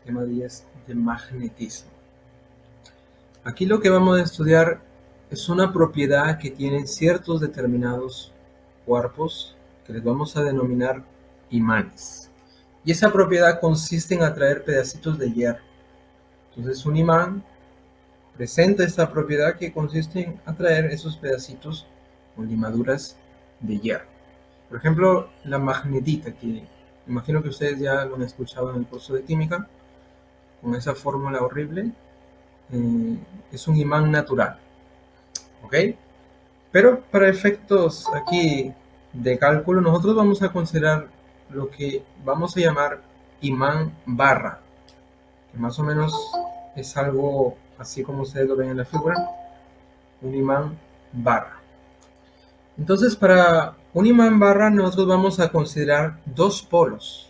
Tema 10 de magnetismo. Aquí lo que vamos a estudiar es una propiedad que tienen ciertos determinados cuerpos que les vamos a denominar imanes. Y esa propiedad consiste en atraer pedacitos de hierro. Entonces un imán presenta esta propiedad que consiste en atraer esos pedacitos o limaduras de hierro. Por ejemplo, la magnetita, que imagino que ustedes ya lo han escuchado en el curso de química, con esa fórmula horrible, es un imán natural, ¿ok? Pero para efectos aquí de cálculo, nosotros vamos a considerar lo que vamos a llamar imán barra, que más o menos es algo así como ustedes lo ven en la figura, un imán barra. Entonces, para un imán barra nosotros vamos a considerar dos polos,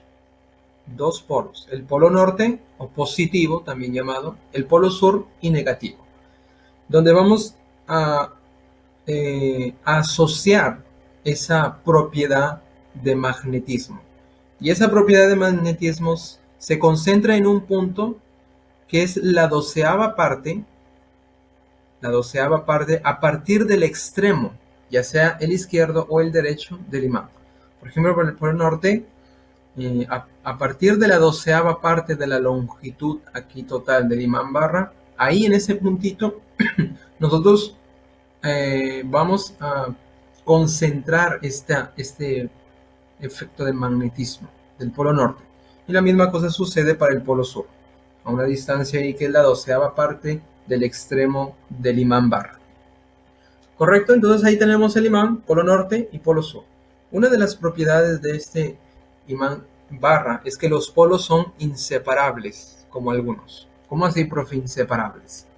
el polo norte o positivo, también llamado, el polo sur y negativo, donde vamos a asociar esa propiedad de magnetismo. Y esa propiedad de magnetismo se concentra en un punto que es la doceava parte a partir del extremo, ya sea el izquierdo o el derecho del imán. Por ejemplo, por el polo norte, a partir de la doceava parte de la longitud aquí total del imán barra, ahí en ese puntito nosotros vamos a concentrar este efecto de magnetismo del polo norte. Y la misma cosa sucede para el polo sur, a una distancia ahí que es la doceava parte del extremo del imán barra. ¿Correcto? Entonces ahí tenemos el imán, polo norte y polo sur. Una de las propiedades de este imán barra es que los polos son inseparables, como algunos. ¿Cómo así, profe, inseparables?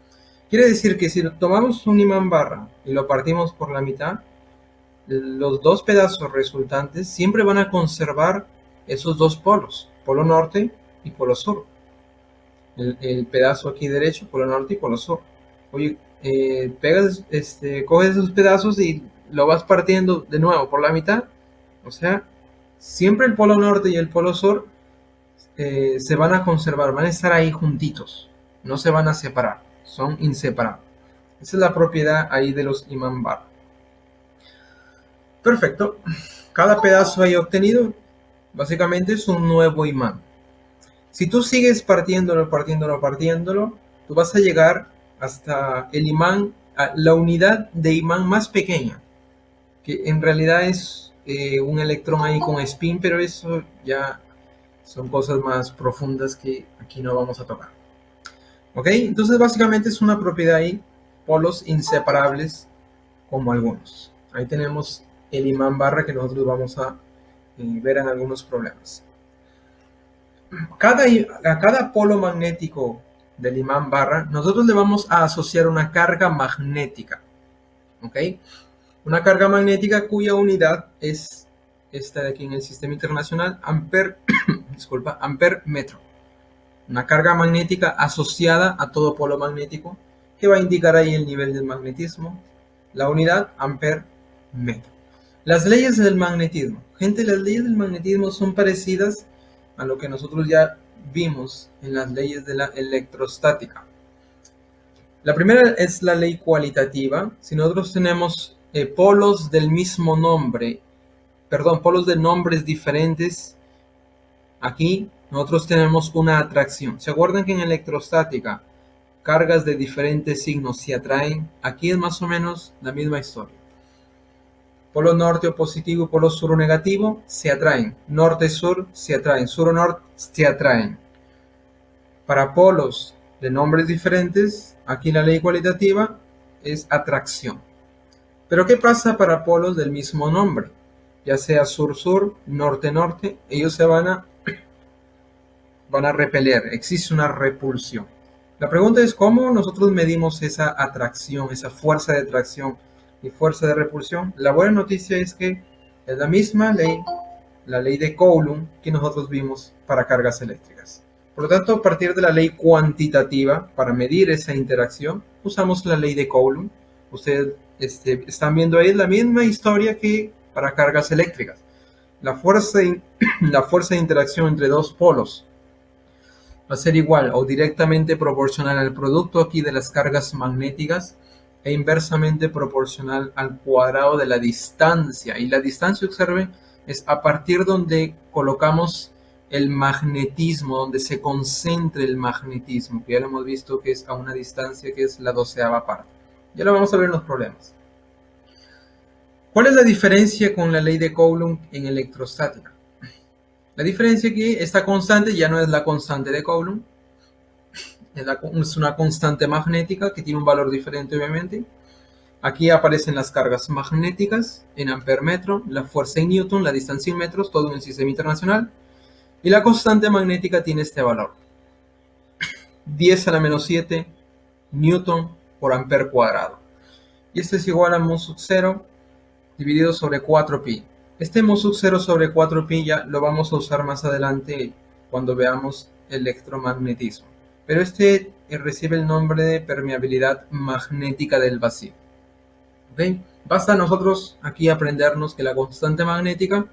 Quiere decir que si tomamos un imán barra y lo partimos por la mitad, los dos pedazos resultantes siempre van a conservar esos dos polos, polo norte y polo sur. El pedazo aquí derecho, polo norte y polo sur. Oye, coges esos pedazos y lo vas partiendo de nuevo por la mitad. O sea, siempre el polo norte y el polo sur se van a conservar, van a estar ahí juntitos, no se van a separar, son inseparables. Esa es la propiedad ahí de los imán barra. Perfecto. Cada pedazo ahí obtenido básicamente es un nuevo imán. Si tú sigues partiéndolo, tú vas a llegar hasta el imán, a la unidad de imán más pequeña, que en realidad es un electrón ahí con spin, pero eso ya son cosas más profundas que aquí no vamos a tocar. ¿Ok? Entonces básicamente es una propiedad ahí, polos inseparables como algunos. Ahí tenemos el imán barra que nosotros vamos a ver en algunos problemas. A cada polo magnético del imán barra, nosotros le vamos a asociar una carga magnética. ¿Ok? Una carga magnética cuya unidad es esta de aquí en el sistema internacional, ampere metro. Una carga magnética asociada a todo polo magnético que va a indicar ahí el nivel del magnetismo. La unidad ampere metro. Las leyes del magnetismo. Gente, las leyes del magnetismo son parecidas a lo que nosotros ya vimos en las leyes de la electrostática. La primera es la ley cualitativa. Si nosotros tenemos polos del mismo nombre, polos de nombres diferentes, aquí nosotros tenemos una atracción. ¿Se acuerdan que en electrostática cargas de diferentes signos se atraen? Aquí es más o menos la misma historia. Polo norte o positivo, polo sur o negativo, se atraen. Norte-sur se atraen. Sur o norte se atraen. Para polos de nombres diferentes, aquí la ley cualitativa es atracción. Pero ¿qué pasa para polos del mismo nombre? Ya sea sur-sur, norte-norte, ellos se van a repeler. Existe una repulsión. La pregunta es cómo nosotros medimos esa atracción, esa fuerza de atracción y fuerza de repulsión. La buena noticia es que es la misma ley, la ley de Coulomb, que nosotros vimos para cargas eléctricas. Por lo tanto, a partir de la ley cuantitativa, para medir esa interacción, usamos la ley de Coulomb. Ustedes están viendo ahí la misma historia que para cargas eléctricas. La fuerza de interacción entre dos polos va a ser igual o directamente proporcional al producto aquí de las cargas magnéticas e inversamente proporcional al cuadrado de la distancia. Y la distancia, observen, es a partir donde colocamos el magnetismo, donde se concentre el magnetismo, que ya lo hemos visto que es a una distancia que es la 12ª parte. Ya lo vamos a ver en los problemas. ¿Cuál es la diferencia con la ley de Coulomb en electrostática? La diferencia es que esta constante ya no es la constante de Coulomb, es una constante magnética que tiene un valor diferente, obviamente. Aquí aparecen las cargas magnéticas en ampermetro, la fuerza en newton, la distancia en metros, todo en el sistema internacional. Y la constante magnética tiene este valor: 10 a la menos 7 newton por amper cuadrado. Y esto es igual a mu sub 0 dividido sobre 4pi. Este mu sub 0 sobre 4pi ya lo vamos a usar más adelante cuando veamos electromagnetismo. Pero este recibe el nombre de permeabilidad magnética del vacío. ¿Okay? Basta a nosotros aquí aprendernos que la constante magnética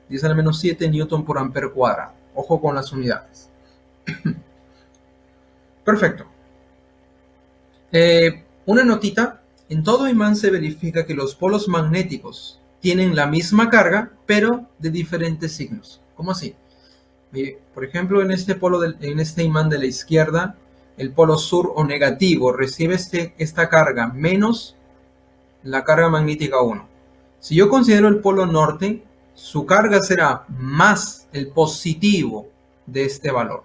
10 a la menos 7 newton por amper cuadrado. Ojo con las unidades. Perfecto. Una notita: en todo imán se verifica que los polos magnéticos tienen la misma carga, pero de diferentes signos. ¿Cómo así? Por ejemplo, en este imán de la izquierda, el polo sur o negativo recibe esta carga menos la carga magnética 1. Si yo considero el polo norte, su carga será más el positivo de este valor.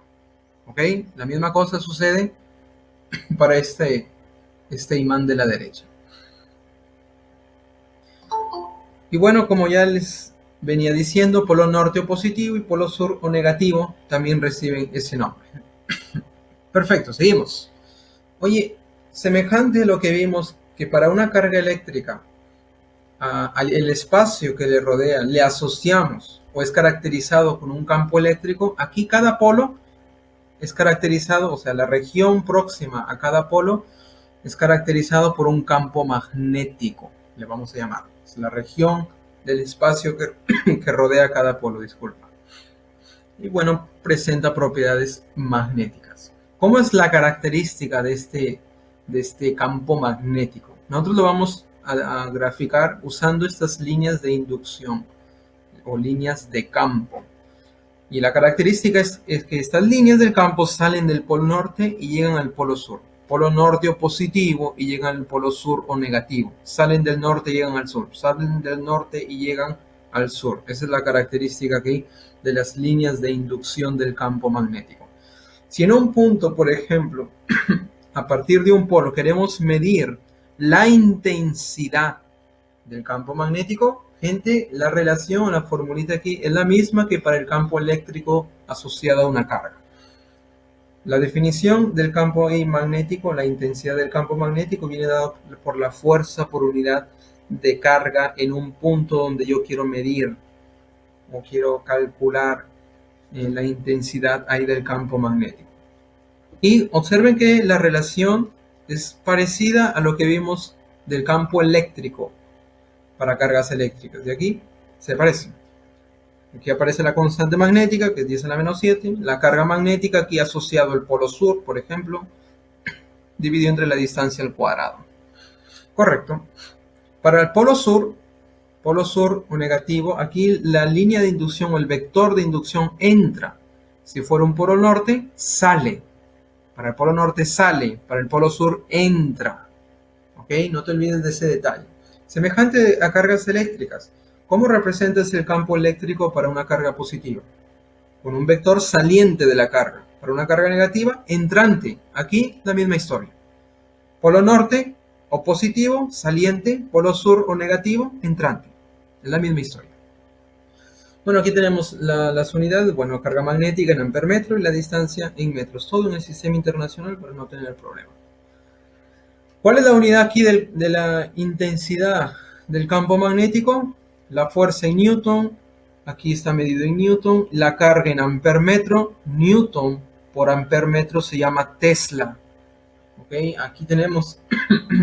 ¿Ok? La misma cosa sucede para este imán de la derecha. Y bueno, como ya les venía diciendo, polo norte o positivo y polo sur o negativo también reciben ese nombre. Perfecto, seguimos. Oye, semejante a lo que vimos, que para una carga eléctrica, el espacio que le rodea le asociamos o es caracterizado con un campo eléctrico, aquí cada polo es caracterizado, o sea, la región próxima a cada polo es caracterizado por un campo magnético, le vamos a llamar. Es la región del espacio que rodea cada polo, disculpa. Y bueno, presenta propiedades magnéticas. ¿Cómo es la característica de este campo magnético? Nosotros lo vamos a graficar usando estas líneas de inducción o líneas de campo. Y la característica es que estas líneas del campo salen del polo norte y llegan al polo sur. Polo norte o positivo y llegan al polo sur o negativo. Salen del norte y llegan al sur. Salen del norte y llegan al sur. Esa es la característica aquí de las líneas de inducción del campo magnético. Si en un punto, por ejemplo, a partir de un polo queremos medir la intensidad del campo magnético, gente, la relación, la formulita aquí es la misma que para el campo eléctrico asociado a una carga. La definición del campo magnético, la intensidad del campo magnético, viene dada por la fuerza por unidad de carga en un punto donde yo quiero medir o quiero calcular la intensidad ahí del campo magnético. Y observen que la relación es parecida a lo que vimos del campo eléctrico para cargas eléctricas. De aquí se parece. Aquí aparece la constante magnética, que es 10 a la menos 7. La carga magnética aquí asociado al polo sur, por ejemplo, dividido entre la distancia al cuadrado. Correcto. Para el polo sur o negativo, aquí la línea de inducción o el vector de inducción entra. Si fuera un polo norte, sale. Para el polo norte sale, para el polo sur entra. ¿Ok? No te olvides de ese detalle. Semejante a cargas eléctricas. ¿Cómo representas el campo eléctrico para una carga positiva? Con un vector saliente de la carga. Para una carga negativa, entrante. Aquí la misma historia. Polo norte o positivo, saliente. Polo sur o negativo, entrante. Es la misma historia. Bueno, aquí tenemos las unidades. Bueno, carga magnética en ampermetro y la distancia en metros. Todo en el sistema internacional para no tener problema. ¿Cuál es la unidad aquí de la intensidad del campo magnético? La fuerza en newton, aquí está medido en newton. La carga en ampermetro, newton por ampermetro se llama Tesla. ¿Ok? Aquí tenemos,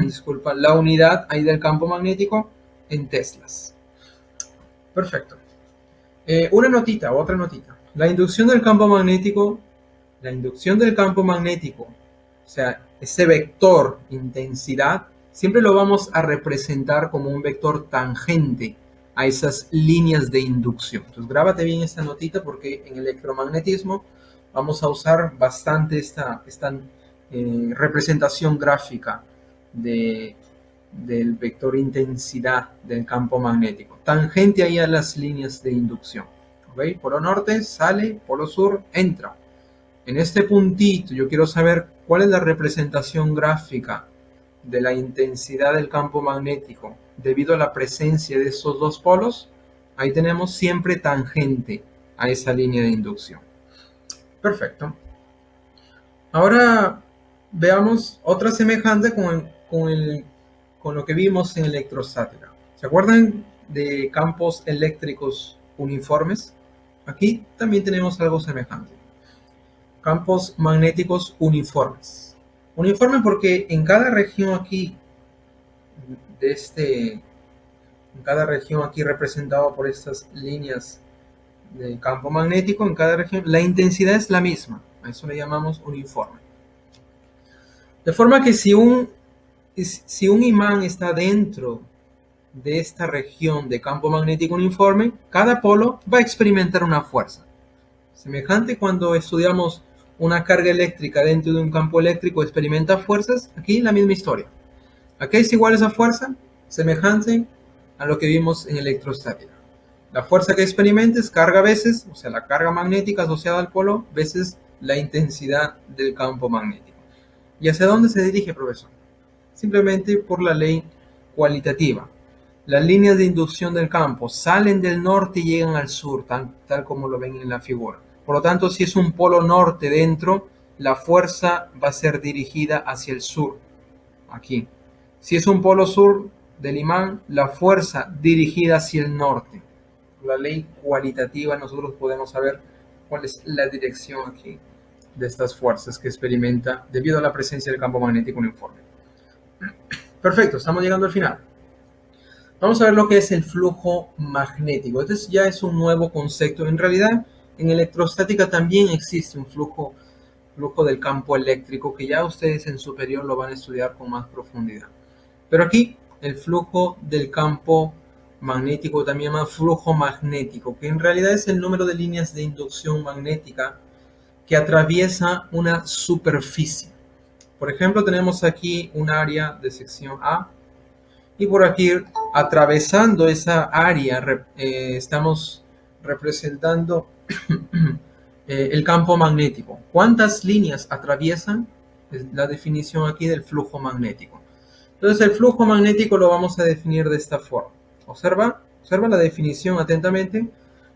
disculpa, la unidad ahí del campo magnético en teslas. Perfecto. Otra notita. La inducción del campo magnético La inducción del campo magnético, o sea, ese vector intensidad, siempre lo vamos a representar como un vector tangente a esas líneas de inducción. Entonces, grábate bien esta notita porque en electromagnetismo vamos a usar bastante esta representación gráfica del vector intensidad del campo magnético, tangente ahí a las líneas de inducción. ¿Okay? Polo norte sale, polo sur entra. En este puntito yo quiero saber cuál es la representación gráfica de la intensidad del campo magnético debido a la presencia de esos dos polos. Ahí tenemos siempre tangente a esa línea de inducción. Perfecto. Ahora veamos otra semejante con lo que vimos en electrostática. ¿Se acuerdan de campos eléctricos uniformes? Aquí también tenemos algo semejante. Campos magnéticos uniformes. Uniforme porque en cada región aquí en cada región aquí representado por estas líneas de campo magnético, en cada región la intensidad es la misma. A eso le llamamos uniforme. De forma que si un imán está dentro de esta región de campo magnético uniforme, cada polo va a experimentar una fuerza. Semejante cuando estudiamos una carga eléctrica dentro de un campo eléctrico experimenta fuerzas, aquí la misma historia. ¿A qué es igual esa fuerza? Semejante a lo que vimos en electrostática. La fuerza que experimenta es carga veces, o sea, la carga magnética asociada al polo, veces la intensidad del campo magnético. ¿Y hacia dónde se dirige, profesor? Simplemente por la ley cualitativa. Las líneas de inducción del campo salen del norte y llegan al sur, tal como lo ven en la figura. Por lo tanto, si es un polo norte dentro, la fuerza va a ser dirigida hacia el sur, aquí. Si es un polo sur del imán, la fuerza dirigida hacia el norte. La ley cualitativa, nosotros podemos saber cuál es la dirección aquí de estas fuerzas que experimenta debido a la presencia del campo magnético uniforme. Perfecto, estamos llegando al final. Vamos a ver lo que es el flujo magnético. Este ya es un nuevo concepto. En realidad, en electrostática también existe un flujo del campo eléctrico que ya ustedes en superior lo van a estudiar con más profundidad. Pero aquí, el flujo del campo magnético, también llamado flujo magnético, que en realidad es el número de líneas de inducción magnética que atraviesa una superficie. Por ejemplo, tenemos aquí un área de sección A y por aquí, atravesando esa área, estamos representando el campo magnético. ¿Cuántas líneas atraviesan? Es la definición aquí del flujo magnético. Entonces, el flujo magnético lo vamos a definir de esta forma. Observa la definición atentamente.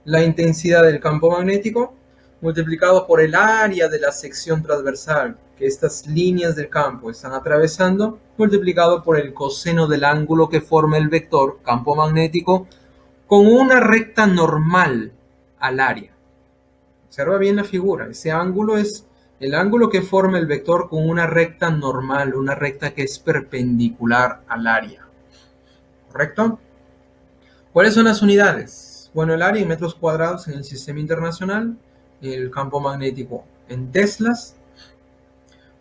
La intensidad del campo magnético multiplicado por el área de la sección transversal que estas líneas del campo están atravesando, multiplicado por el coseno del ángulo que forma el vector campo magnético con una recta normal al área. Observa bien la figura. Ese ángulo es el ángulo que forma el vector con una recta normal, una recta que es perpendicular al área. ¿Correcto? ¿Cuáles son las unidades? Bueno, el área en metros cuadrados en el sistema internacional, el campo magnético en teslas.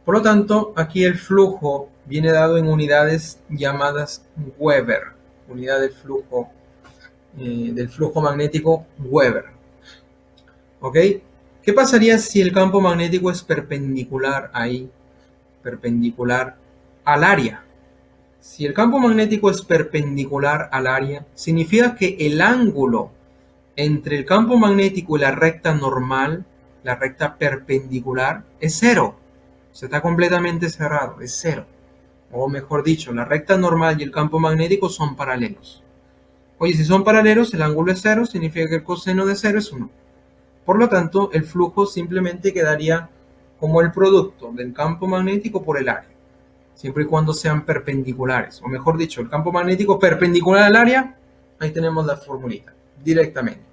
Por lo tanto, aquí el flujo viene dado en unidades llamadas Weber, unidad del flujo magnético Weber. ¿Ok? ¿Qué pasaría si el campo magnético es perpendicular ahí, perpendicular al área? Si el campo magnético es perpendicular al área, significa que el ángulo entre el campo magnético y la recta normal, la recta perpendicular, es cero. Se está completamente cerrado, es cero. O mejor dicho, la recta normal y el campo magnético son paralelos. Oye, si son paralelos, el ángulo es cero, significa que el coseno de cero es 1. Por lo tanto, el flujo simplemente quedaría como el producto del campo magnético por el área, siempre y cuando sean perpendiculares. O mejor dicho, el campo magnético perpendicular al área, ahí tenemos la formulita, directamente.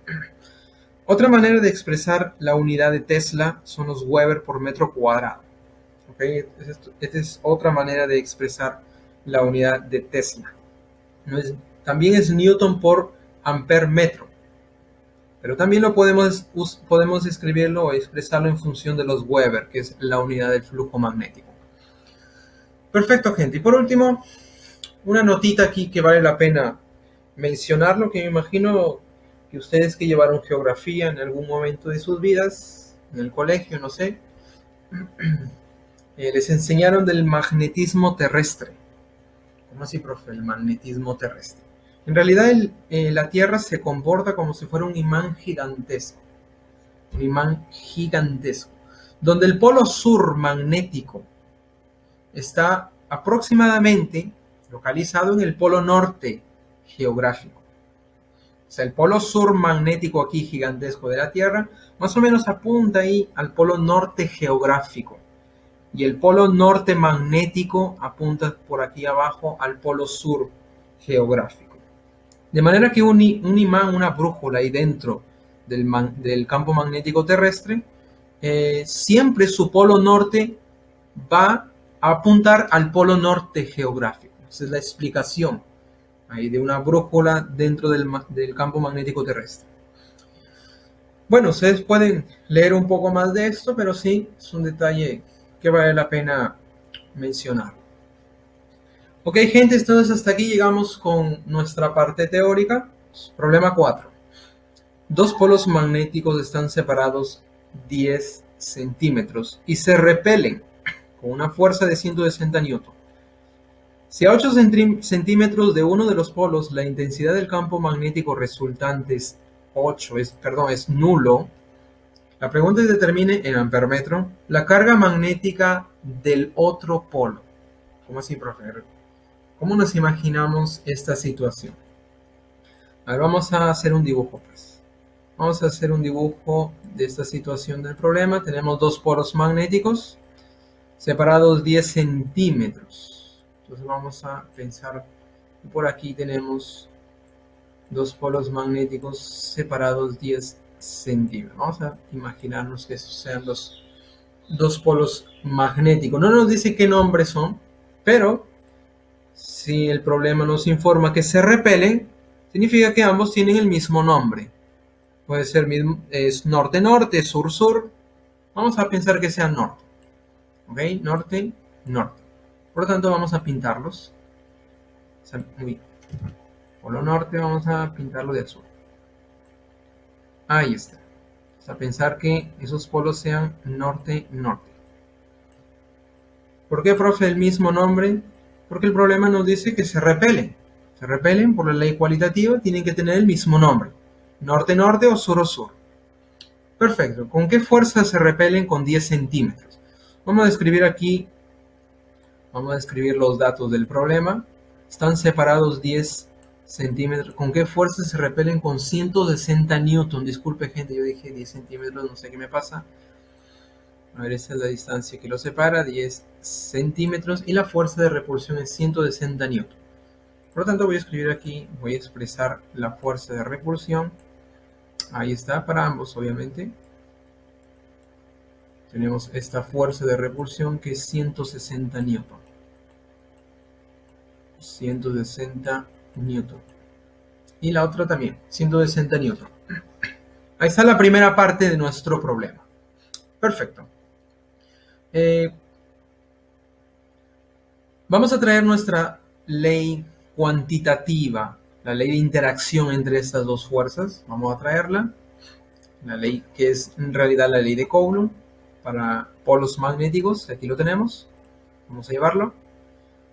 Otra manera de expresar la unidad de Tesla son los Weber por metro cuadrado. ¿Okay? Esta es otra manera de expresar la unidad de Tesla. También es Newton por amper metro. Pero también lo podemos escribirlo o expresarlo en función de los Weber, que es la unidad del flujo magnético. Perfecto, gente. Y por último, una notita aquí que vale la pena mencionarlo, que me imagino que ustedes que llevaron geografía en algún momento de sus vidas, en el colegio, no sé, les enseñaron del magnetismo terrestre. ¿Cómo así, profe? El magnetismo terrestre. En realidad la Tierra se comporta como si fuera un imán gigantesco. Un imán gigantesco. Donde el polo sur magnético está aproximadamente localizado en el polo norte geográfico. O sea, el polo sur magnético aquí gigantesco de la Tierra más o menos apunta ahí al polo norte geográfico. Y el polo norte magnético apunta por aquí abajo al polo sur geográfico. De manera que un imán, una brújula ahí dentro del campo magnético terrestre, siempre su polo norte va a apuntar al polo norte geográfico. Esa es la explicación ahí de una brújula dentro del campo magnético terrestre. Bueno, ustedes pueden leer un poco más de esto, pero sí, es un detalle que vale la pena mencionar. Ok, gente, entonces hasta aquí llegamos con nuestra parte teórica. Problema 4. Dos polos magnéticos están separados 10 centímetros y se repelen con una fuerza de 160 newton. Si a 8 centímetros de uno de los polos la intensidad del campo magnético resultante es nulo, la pregunta es determine en amperímetro la carga magnética del otro polo. ¿Cómo así, profe? ¿Cómo nos imaginamos esta situación? A ver, vamos a hacer un dibujo, pues. Vamos a hacer un dibujo de esta situación del problema. Tenemos dos polos magnéticos separados 10 centímetros. Entonces vamos a pensar que por aquí tenemos dos polos magnéticos separados 10 centímetros. Vamos a imaginarnos que estos sean los dos polos magnéticos. No nos dice qué nombres son, pero si el problema nos informa que se repelen, significa que ambos tienen el mismo nombre. Puede ser es norte-norte, sur-sur. Vamos a pensar que sean norte. ¿Ok? Norte, norte. Por lo tanto, vamos a pintarlos. Polo norte, vamos a pintarlo de azul. Ahí está. Vamos a pensar que esos polos sean norte-norte. ¿Por qué, profe, el mismo nombre? Porque el problema nos dice que se repelen. Se repelen por la ley cualitativa, tienen que tener el mismo nombre. Norte-norte o sur-sur. Perfecto. ¿Con qué fuerza se repelen con 10 centímetros? Vamos a escribir aquí, vamos a escribir los datos del problema. Están separados 10 centímetros. ¿Con qué fuerza se repelen? Con 160 newton. Disculpe, gente, yo dije 10 centímetros, no sé qué me pasa. A ver, esa es la distancia que los separa, 10 centímetros. Y la fuerza de repulsión es 160 newton. Por lo tanto, voy a escribir aquí, voy a expresar la fuerza de repulsión. Ahí está, para ambos, obviamente. Tenemos esta fuerza de repulsión que es 160 newton. 160 newton. Y la otra también, 160 newton. Ahí está la primera parte de nuestro problema. Perfecto. Vamos a traer nuestra ley cuantitativa, la ley de interacción entre estas dos fuerzas. Vamos a traerla. La ley que es en realidad la ley de Coulomb para polos magnéticos. Aquí lo tenemos. Vamos a llevarlo.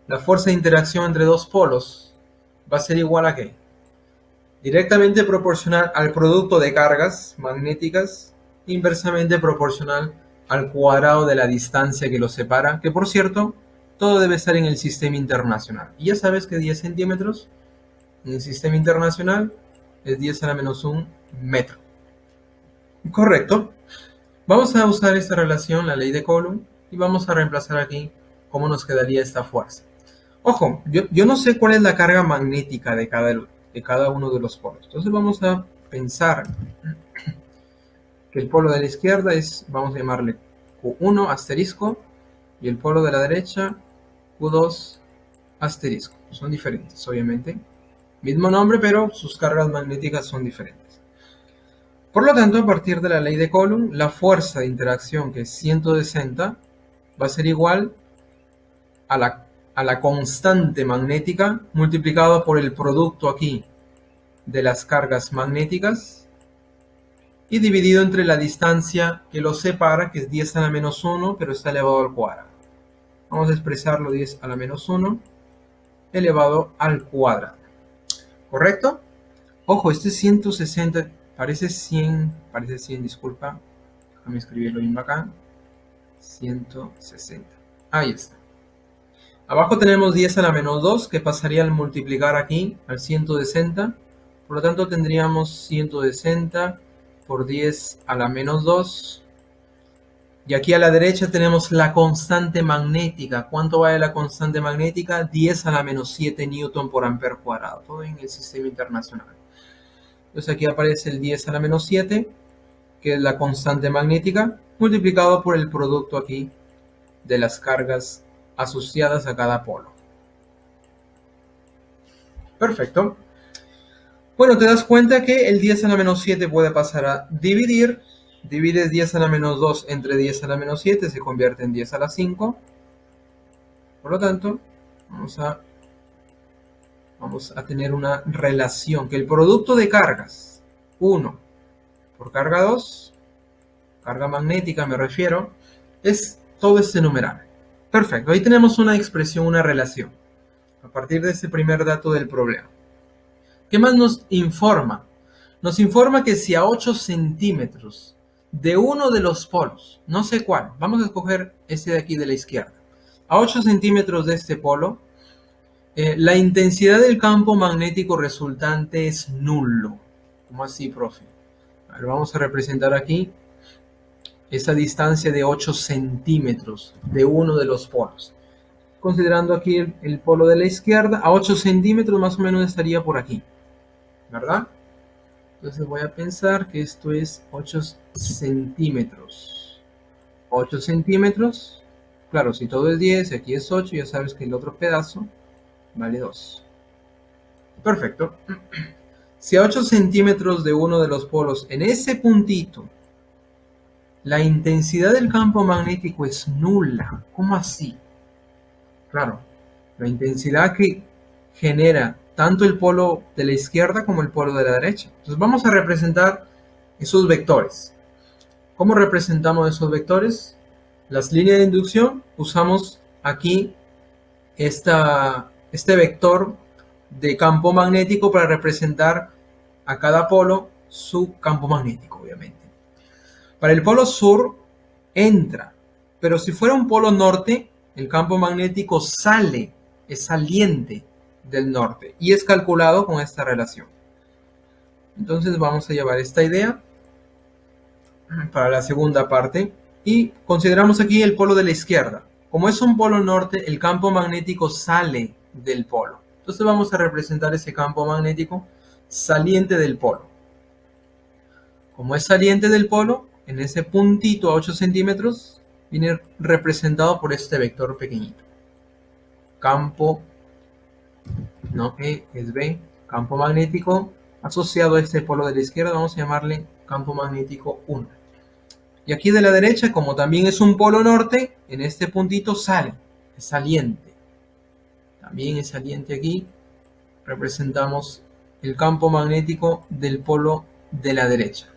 La fuerza de interacción entre dos polos va a ser igual a ¿qué? Directamente proporcional al producto de cargas magnéticas, inversamente proporcional al cuadrado de la distancia que los separa, que por cierto, todo debe estar en el sistema internacional. Y ya sabes que 10 centímetros en el sistema internacional es 10 a la menos 1 metro. Correcto. Vamos a usar esta relación, la ley de Coulomb, y vamos a reemplazar aquí cómo nos quedaría esta fuerza. Ojo, yo no sé cuál es la carga magnética de cada uno de los polos. Entonces vamos a pensar que el polo de la izquierda es, vamos a llamarle Q1 asterisco, y el polo de la derecha Q2 asterisco. Son diferentes, obviamente. Mismo nombre, pero sus cargas magnéticas son diferentes. Por lo tanto, a partir de la ley de Coulomb, la fuerza de interacción, que es 160, va a ser igual a la constante magnética multiplicado por el producto aquí de las cargas magnéticas y dividido entre la distancia que los separa, que es 10 a la menos 1, pero está elevado al cuadrado. Vamos a expresarlo 10 a la menos 1 elevado al cuadrado. ¿Correcto? Ojo, este 160 parece 100, disculpa. Déjame escribirlo bien acá. 160. Ahí está. Abajo tenemos 10 a la menos 2, que pasaría al multiplicar aquí al 160. Por lo tanto, tendríamos 160 por 10 a la menos 2. Y aquí a la derecha tenemos la constante magnética. ¿Cuánto vale la constante magnética? 10 a la menos 7 newton por ampere cuadrado. Todo en el sistema internacional. Entonces aquí aparece el 10 a la menos 7, que es la constante magnética, multiplicado por el producto aquí de las cargas asociadas a cada polo. Perfecto. Bueno, te das cuenta que el 10 a la menos 7 puede pasar a dividir. Divides 10 a la menos 2 entre 10 a la menos 7, se convierte en 10 a la 5. Por lo tanto, vamos a tener una relación, que el producto de cargas, 1 por carga 2, carga magnética me refiero, es todo este numeral. Perfecto, ahí tenemos una expresión, una relación, a partir de ese primer dato del problema. ¿Qué más nos informa? Nos informa que si a 8 centímetros de uno de los polos, no sé cuál, vamos a escoger este de aquí de la izquierda, a 8 centímetros de este polo, la intensidad del campo magnético resultante es nulo. ¿Cómo así, profe? A ver, vamos a representar aquí esa distancia de 8 centímetros de uno de los polos. Considerando aquí el polo de la izquierda, a 8 centímetros más o menos estaría por aquí, ¿verdad? Entonces voy a pensar que esto es 8 centímetros. 8 centímetros. Claro, si todo es 10 y aquí es 8, ya sabes que el otro pedazo vale 2. Perfecto. Si a 8 centímetros de uno de los polos, en ese puntito, la intensidad del campo magnético es nula. ¿Cómo así? Claro, la intensidad que genera tanto el polo de la izquierda como el polo de la derecha. Entonces vamos a representar esos vectores. ¿Cómo representamos esos vectores? Las líneas de inducción, usamos aquí este vector de campo magnético para representar a cada polo su campo magnético, obviamente. Para el polo sur entra, pero si fuera un polo norte, el campo magnético sale, es saliente del norte y es calculado con esta relación. Entonces vamos a llevar esta idea para la segunda parte y consideramos aquí el polo de la izquierda. Como es un polo norte, el campo magnético sale del polo. Entonces vamos a representar ese campo magnético saliente del polo. Como es saliente del polo, en ese puntito a 8 centímetros viene representado por este vector pequeñito. Campo, no E, es B, campo magnético asociado a este polo de la izquierda, vamos a llamarle campo magnético 1. Y aquí de la derecha, como también es un polo norte, en este puntito sale, es saliente. También es saliente aquí, representamos el campo magnético del polo de la derecha.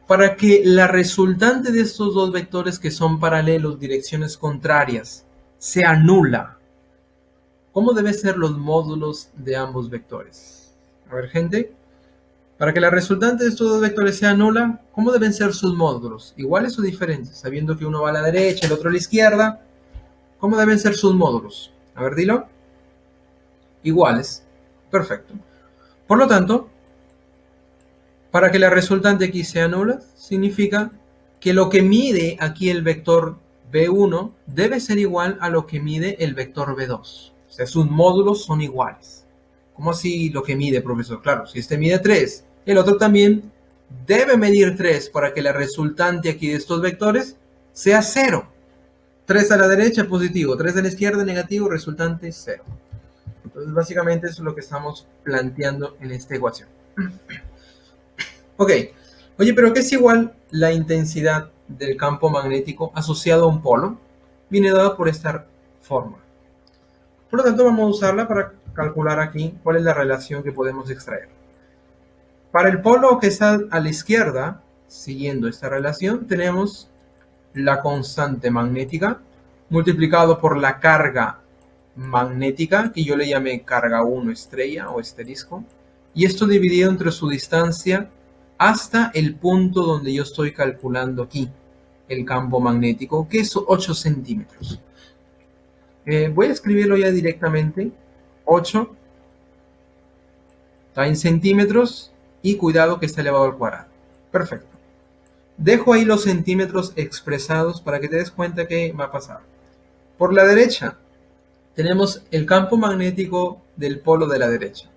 Para que la resultante de estos dos vectores que son paralelos, direcciones contrarias, sea nula, ¿cómo deben ser los módulos de ambos vectores? A ver, gente, para que la resultante de estos dos vectores sea nula, ¿cómo deben ser sus módulos? ¿Iguales o diferentes? Sabiendo que uno va a la derecha, el otro a la izquierda, ¿cómo deben ser sus módulos? A ver, dilo. Iguales. Perfecto. Por lo tanto, para que la resultante aquí sea nula, significa que lo que mide aquí el vector B1 debe ser igual a lo que mide el vector B2. O sea, sus módulos son iguales. ¿Cómo así lo que mide, profesor? Claro, si este mide 3, el otro también debe medir 3 para que la resultante aquí de estos vectores sea 0. 3 a la derecha, positivo. 3 a la izquierda, negativo. Resultante, 0. Entonces, básicamente eso es lo que estamos planteando en esta ecuación. Ok, Oye, pero ¿qué es igual la intensidad del campo magnético asociado a un polo? Viene dada por esta forma. Por lo tanto, vamos a usarla para calcular aquí cuál es la relación que podemos extraer. Para el polo que está a la izquierda, siguiendo esta relación, tenemos la constante magnética multiplicado por la carga magnética, que yo le llamé carga 1 estrella o asterisco, y esto dividido entre su distancia hasta el punto donde yo estoy calculando aquí el campo magnético, que es 8 centímetros. Voy a escribirlo ya directamente. 8 está en centímetros y cuidado que está elevado al cuadrado. Perfecto. Dejo ahí los centímetros expresados para que te des cuenta que va a pasar. Por la derecha tenemos el campo magnético del polo de la derecha.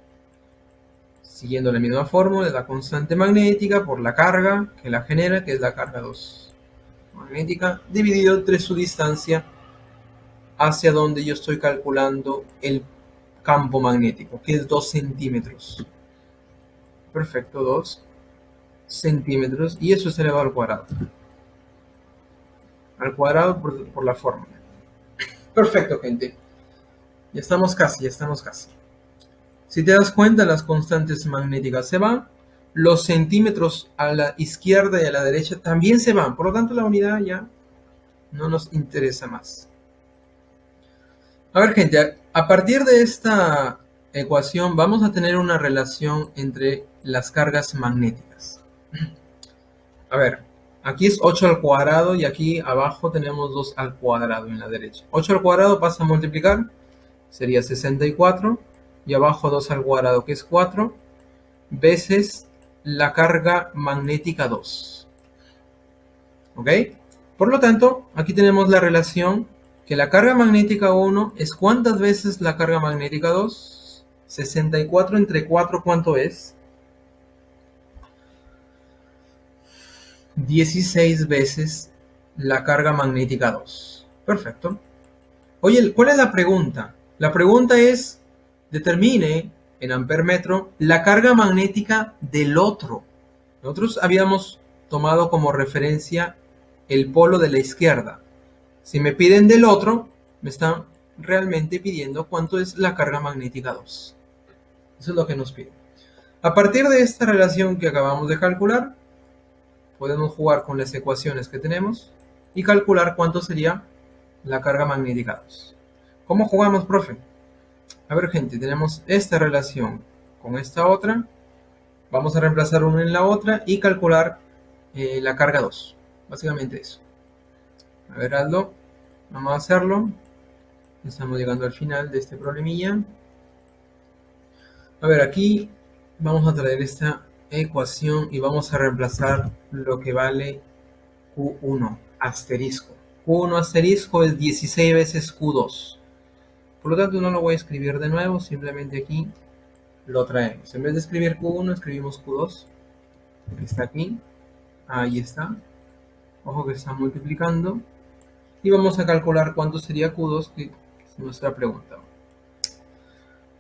Siguiendo la misma fórmula de la constante magnética por la carga que la genera, que es la carga 2 magnética, dividido entre su distancia hacia donde yo estoy calculando el campo magnético, que es 2 centímetros. Perfecto, 2 centímetros, y eso es elevado al cuadrado. Al cuadrado por la fórmula. Perfecto, gente. Ya estamos casi, ya estamos casi. Si te das cuenta, las constantes magnéticas se van, los centímetros a la izquierda y a la derecha también se van, por lo tanto la unidad ya no nos interesa más. A ver, gente, a partir de esta ecuación vamos a tener una relación entre las cargas magnéticas. A ver, aquí es 8 al cuadrado y aquí abajo tenemos 2 al cuadrado en la derecha. 8 al cuadrado pasa a multiplicar, sería 64, y abajo 2 al cuadrado, que es 4, veces la carga magnética 2. ¿Ok? Por lo tanto, aquí tenemos la relación que la carga magnética 1 es ¿cuántas veces la carga magnética 2? 64 entre 4, ¿cuánto es? 16 veces la carga magnética 2. Perfecto. Oye, ¿cuál es la pregunta? La pregunta es, determine en ampermetro la carga magnética del otro. Nosotros habíamos tomado como referencia el polo de la izquierda. Si me piden del otro, me están realmente pidiendo cuánto es la carga magnética 2. Eso es lo que nos piden. A partir de esta relación que acabamos de calcular, podemos jugar con las ecuaciones que tenemos y calcular cuánto sería la carga magnética 2. ¿Cómo jugamos, profe? A ver, gente, tenemos esta relación con esta otra. Vamos a reemplazar una en la otra y calcular la carga 2. Básicamente eso. A ver, hazlo. Vamos a hacerlo. Estamos llegando al final de este problemilla. A ver, aquí vamos a traer esta ecuación y vamos a reemplazar lo que vale Q1 asterisco. Q1 asterisco es 16 veces Q2. Por lo tanto, no lo voy a escribir de nuevo, simplemente aquí lo traemos. En vez de escribir Q1, escribimos Q2. Está aquí. Ahí está. Ojo que está multiplicando. Y vamos a calcular cuánto sería Q2, que es nuestra pregunta.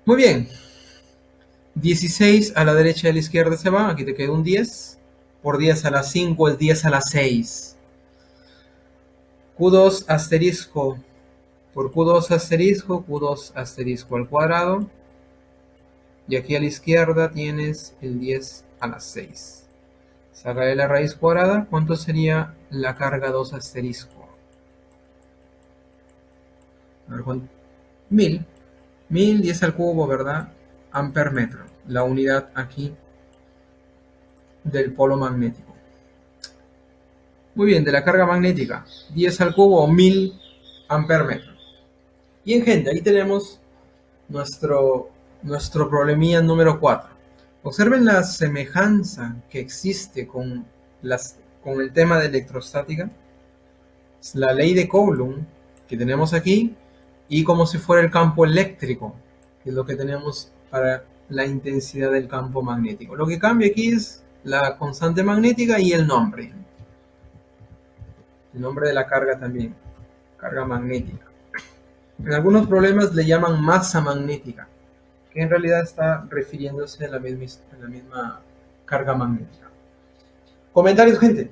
Muy bien. 16 a la derecha y a la izquierda se va. Aquí te queda un 10. Por 10 a la 5 es 10 a la 6. Q2 asterisco por Q2 asterisco, Q2 asterisco al cuadrado. Y aquí a la izquierda tienes el 10 a la 6. Sacaré la raíz cuadrada. ¿Cuánto sería la carga 2 asterisco? A ver, 1000. 1000, 10 al cubo, ¿verdad? Amper metro. La unidad aquí del polo magnético. Muy bien, de la carga magnética. 10 al cubo o 1000 amper metro. Bien, gente, ahí tenemos nuestro problemilla número 4. Observen la semejanza que existe con el tema de electrostática. Es la ley de Coulomb que tenemos aquí y como si fuera el campo eléctrico, que es lo que tenemos para la intensidad del campo magnético. Lo que cambia aquí es la constante magnética y el nombre. El nombre de la carga también, carga magnética. En algunos problemas le llaman masa magnética, que en realidad está refiriéndose a la misma carga magnética. Comentarios, gente.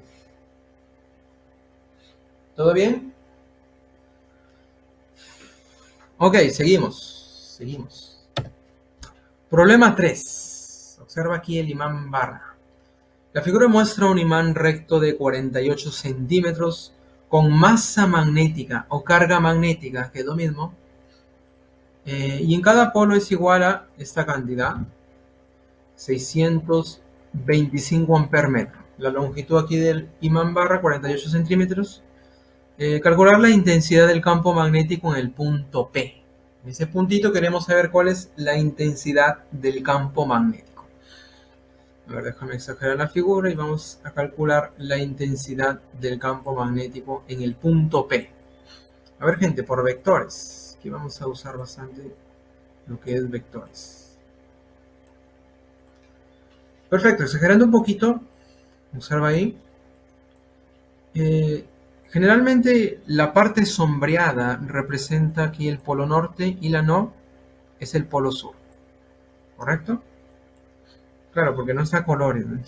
¿Todo bien? Ok, seguimos. Problema 3. Observa aquí el imán barra. La figura muestra un imán recto de 48 centímetros con masa magnética o carga magnética, que es lo mismo, y en cada polo es igual a esta cantidad, 625 amperes metro. La longitud aquí del imán barra, 48 centímetros. Calcular la intensidad del campo magnético en el punto P. En ese puntito queremos saber cuál es la intensidad del campo magnético. A ver, déjame exagerar la figura y vamos a calcular la intensidad del campo magnético en el punto P. A ver, gente, por vectores. Aquí vamos a usar bastante lo que es vectores. Perfecto, exagerando un poquito, observa ahí. Generalmente la parte sombreada representa aquí el polo norte y la no es el polo sur. ¿Correcto? Claro, porque no está a colores, ¿no?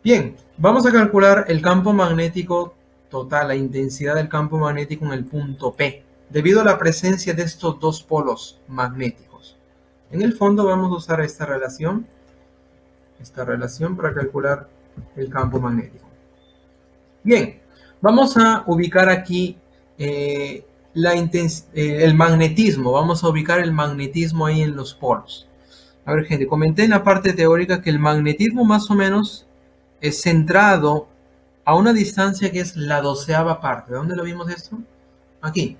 Bien, vamos a calcular el campo magnético total, la intensidad del campo magnético en el punto P, debido a la presencia de estos dos polos magnéticos. En el fondo vamos a usar esta relación para calcular el campo magnético. Bien, vamos a ubicar aquí el magnetismo. Vamos a ubicar el magnetismo ahí en los polos. A ver, gente, comenté en la parte teórica que el magnetismo más o menos es centrado a una distancia que es la 12ª parte. ¿Dónde lo vimos esto? Aquí.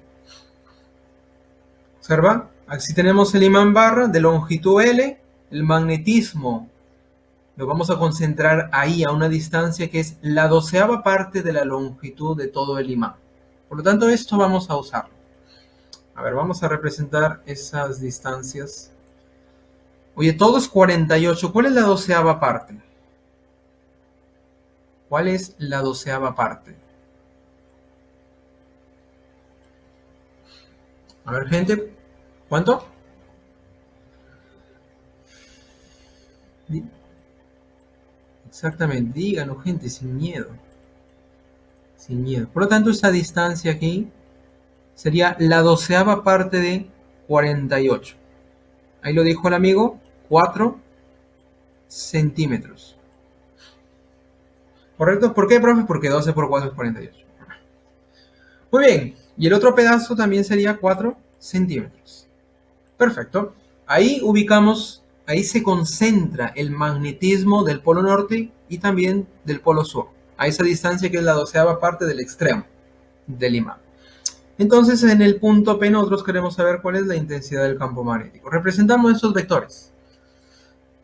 Observa, aquí tenemos el imán barra de longitud L, el magnetismo lo vamos a concentrar ahí a una distancia que es la 12ª parte de la longitud de todo el imán. Por lo tanto, esto vamos a usarlo. A ver, vamos a representar esas distancias. Oye, todo es 48. ¿Cuál es la 12ª parte? ¿Cuál es la 12ª parte? A ver, gente, ¿cuánto? Exactamente, díganos, gente, sin miedo. Sin miedo. Por lo tanto, esta distancia aquí sería la 12ª parte de 48. Ahí lo dijo el amigo, 4 centímetros. ¿Correcto? ¿Por qué, profe? Porque 12 por 4 es 48. Muy bien. Y el otro pedazo también sería 4 centímetros. Perfecto. Ahí ubicamos, ahí se concentra el magnetismo del polo norte y también del polo sur. A esa distancia que es la 12ª parte del extremo del imán. Entonces, en el punto P nosotros queremos saber cuál es la intensidad del campo magnético. Representamos estos vectores.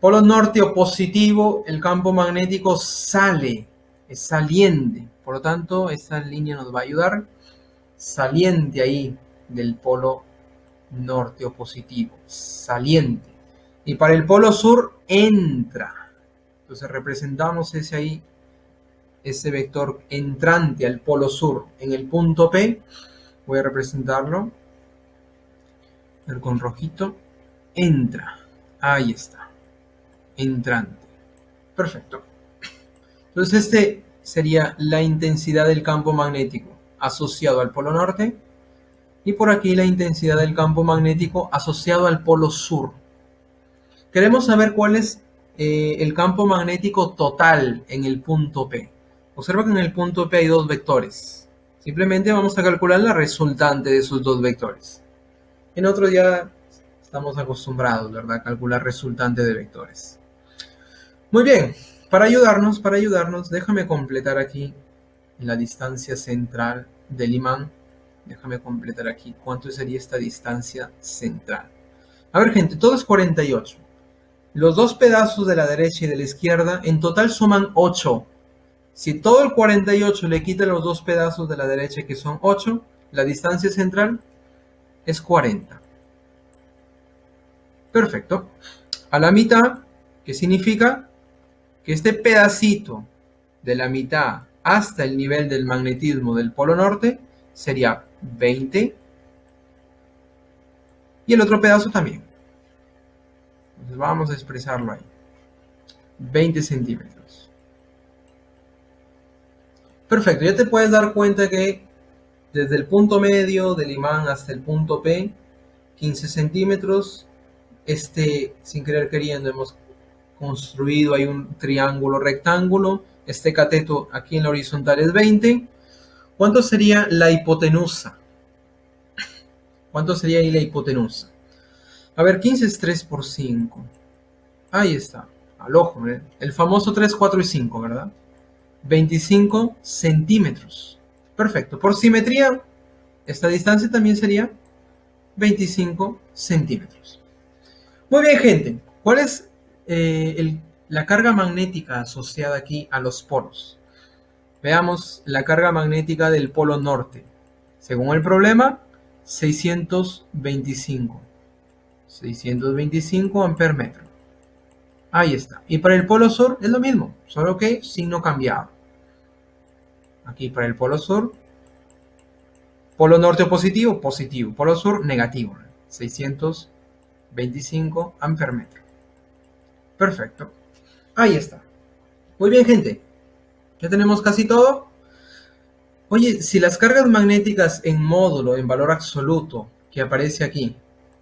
Polo norte o positivo, el campo magnético sale, es saliente. Por lo tanto, esta línea nos va a ayudar. Saliente ahí del polo norte o positivo, saliente. Y para el polo sur, entra. Entonces representamos ese vector entrante al polo sur en el punto P. Voy a representarlo con rojito. Entra. Ahí está. Entrante. Perfecto. Entonces este sería la intensidad del campo magnético asociado al polo norte y por aquí la intensidad del campo magnético asociado al polo sur. Queremos saber cuál es el campo magnético total en el punto P. Observa que en el punto P hay dos vectores. Simplemente vamos a calcular la resultante de esos dos vectores. En otros ya estamos acostumbrados, ¿verdad? A calcular resultante de vectores. Muy bien, para ayudarnos, déjame completar aquí la distancia central del imán. Déjame completar aquí cuánto sería esta distancia central. A ver, gente, todo es 48. Los dos pedazos de la derecha y de la izquierda en total suman 8. Si todo el 48 le quita los dos pedazos de la derecha que son 8, la distancia central es 40. Perfecto. A la mitad, ¿qué significa? Que este pedacito de la mitad hasta el nivel del magnetismo del polo norte sería 20 y el otro pedazo también. Entonces vamos a expresarlo ahí. 20 centímetros. Perfecto, ya te puedes dar cuenta que desde el punto medio del imán hasta el punto P, 15 centímetros, sin querer queriendo, hemos construido ahí un triángulo rectángulo, este cateto aquí en la horizontal es 20. ¿Cuánto sería la hipotenusa? ¿Cuánto sería ahí la hipotenusa? A ver, 15 es 3 por 5. Ahí está, al ojo, ¿eh? El famoso 3, 4 y 5, ¿verdad? 25 centímetros. Perfecto. Por simetría, esta distancia también sería 25 centímetros. Muy bien, gente. ¿Cuál es la carga magnética asociada aquí a los polos? Veamos la carga magnética del polo norte. Según el problema, 625. 625 amperes metro. Ahí está. Y para el polo sur es lo mismo, solo que signo cambiado. Aquí para el polo sur, polo norte positivo, positivo. Polo sur, negativo. 625 amperes metro. Perfecto. Ahí está. Muy bien, gente. Ya tenemos casi todo. Oye, si las cargas magnéticas en módulo, en valor absoluto, que aparece aquí,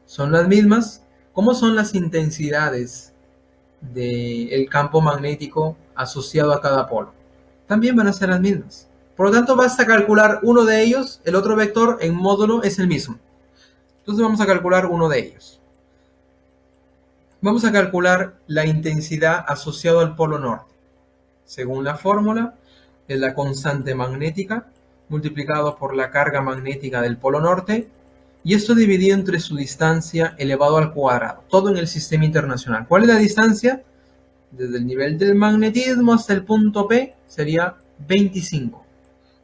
son las mismas, ¿cómo son las intensidades del campo magnético asociado a cada polo? También van a ser las mismas. Por lo tanto, basta calcular uno de ellos, el otro vector en módulo es el mismo. Entonces vamos a calcular uno de ellos. Vamos a calcular la intensidad asociada al polo norte. Según la fórmula, es la constante magnética multiplicado por la carga magnética del polo norte, y esto dividido entre su distancia elevado al cuadrado, todo en el sistema internacional. ¿Cuál es la distancia? Desde el nivel del magnetismo hasta el punto P sería 25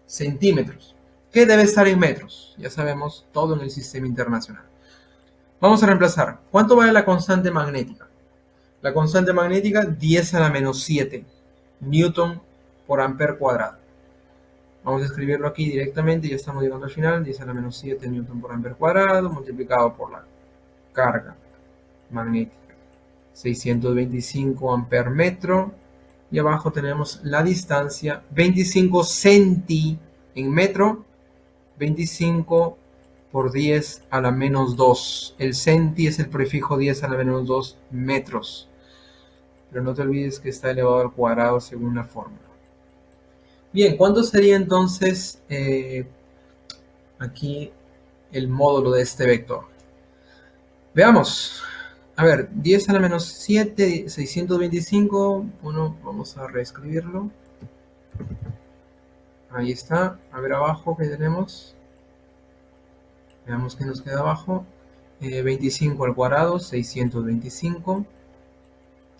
centímetros, que debe estar en metros. Ya sabemos, todo en el sistema internacional. Vamos a reemplazar. ¿Cuánto vale la constante magnética? La constante magnética, 10 a la menos 7 newton por amper cuadrado. Vamos a escribirlo aquí directamente, ya estamos llegando al final. 10 a la menos 7 newton por amper cuadrado multiplicado por la carga magnética, 625 amper metro. Y abajo tenemos la distancia, 25 centi en metro, 25 por 10 a la menos 2. El centi es el prefijo 10 a la menos 2 metros. Pero no te olvides que está elevado al cuadrado según la fórmula. Bien, ¿cuánto sería entonces aquí el módulo de este vector? Veamos. A ver, 10 a la menos 7, 625. Bueno, vamos a reescribirlo. Ahí está. A ver abajo, ¿qué tenemos? Veamos qué nos queda abajo. 25 al cuadrado, 625.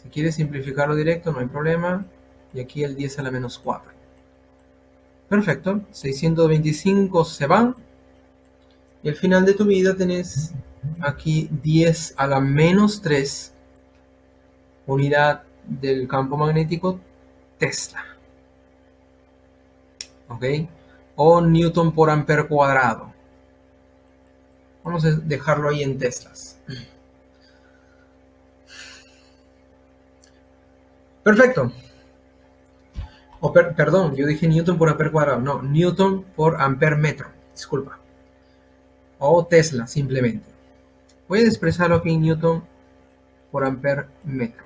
Si quieres simplificarlo directo, no hay problema. Y aquí el 10 a la menos 4. Perfecto. 625 se van. Y al final de tu vida tenés aquí 10 a la menos 3 unidad del campo magnético Tesla. ¿Ok? O Newton por amper cuadrado. Vamos a dejarlo ahí en teslas. Perfecto. Perdón, yo dije Newton por amper cuadrado. No, Newton por amper metro. Disculpa. O Tesla, simplemente. Voy a expresarlo aquí en Newton por amper metro.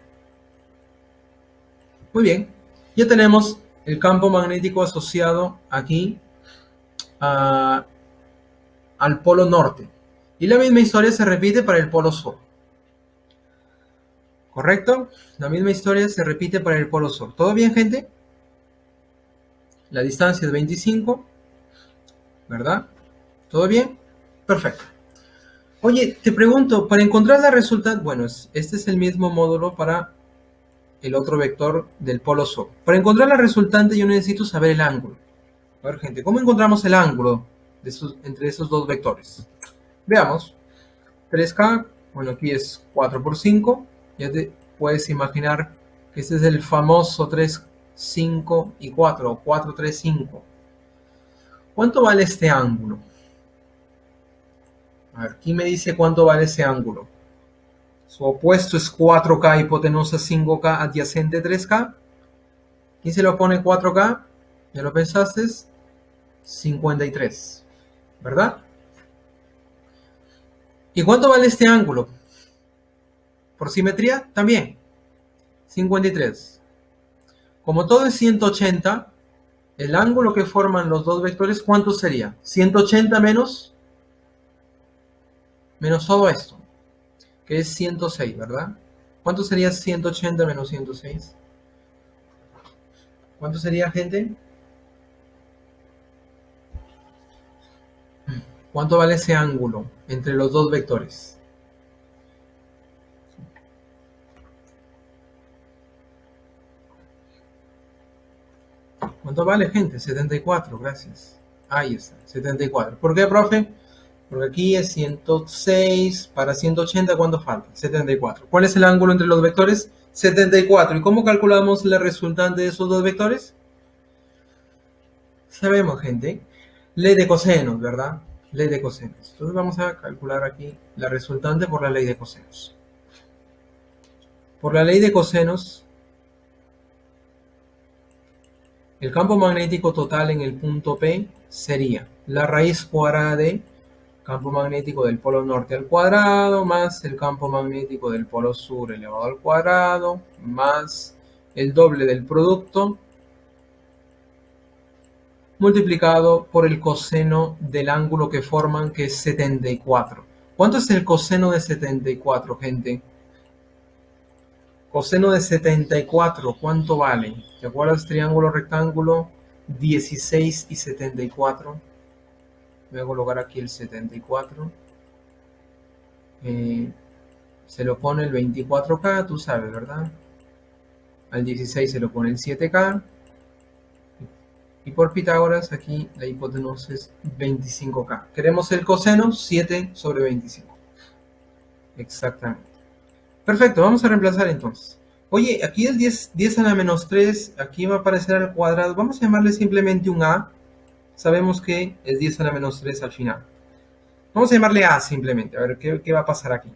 Muy bien. Ya tenemos el campo magnético asociado aquí al polo norte. Y la misma historia se repite para el polo sur. ¿Correcto? La misma historia se repite para el polo sur. ¿Todo bien, gente? La distancia es 25, ¿verdad? ¿Todo bien? Perfecto. Oye, te pregunto, para encontrar la resultante, bueno, este es el mismo módulo para el otro vector del polo sur. Para encontrar la resultante yo necesito saber el ángulo. A ver, gente, ¿cómo encontramos el ángulo entre esos dos vectores? Veamos. 3K, bueno, aquí es 4 por 5. Ya te puedes imaginar que este es el famoso 3, 5 y 4, 4, 3, 5. ¿Cuánto vale este ángulo? A ver, aquí me dice cuánto vale ese ángulo. Su opuesto es 4K, hipotenusa 5K, adyacente 3K. ¿Quién se lo pone 4K? ¿Ya lo pensaste? 53, ¿verdad? ¿Y cuánto vale este ángulo? Por simetría, también, 53. Como todo es 180, el ángulo que forman los dos vectores, ¿cuánto sería? 180 menos todo esto, que es 106, ¿verdad? ¿Cuánto sería 180 menos 106? ¿Cuánto sería, gente? ¿Cuánto vale ese ángulo entre los dos vectores? ¿Cuánto vale, gente? 74, gracias. Ahí está, 74. ¿Por qué, profe? Porque aquí es 106, para 180, ¿cuánto falta? 74. ¿Cuál es el ángulo entre los vectores? 74. ¿Y cómo calculamos la resultante de esos dos vectores? Sabemos, gente. Ley de cosenos, ¿verdad? Ley de cosenos. Entonces vamos a calcular aquí la resultante por la ley de cosenos. Por la ley de cosenos, el campo magnético total en el punto P sería la raíz cuadrada de campo magnético del polo norte al cuadrado más el campo magnético del polo sur elevado al cuadrado más el doble del producto multiplicado por el coseno del ángulo que forman, que es 74. ¿Cuánto es el coseno de 74, gente? Coseno de 74, ¿cuánto vale? ¿Te acuerdas? Triángulo, rectángulo, 16 y 74. Voy a colocar aquí el 74. Se lo pone el 24K, tú sabes, ¿verdad? Al 16 se lo pone el 7K. Y por Pitágoras, aquí la hipotenusa es 25K. Queremos el coseno, 7 sobre 25. Exactamente. Perfecto, vamos a reemplazar entonces. Oye, aquí el 10 a la menos 3, aquí va a aparecer al cuadrado. Vamos a llamarle simplemente un A. Sabemos que es 10 a la menos 3 al final. Vamos a llamarle A simplemente, a ver qué va a pasar aquí.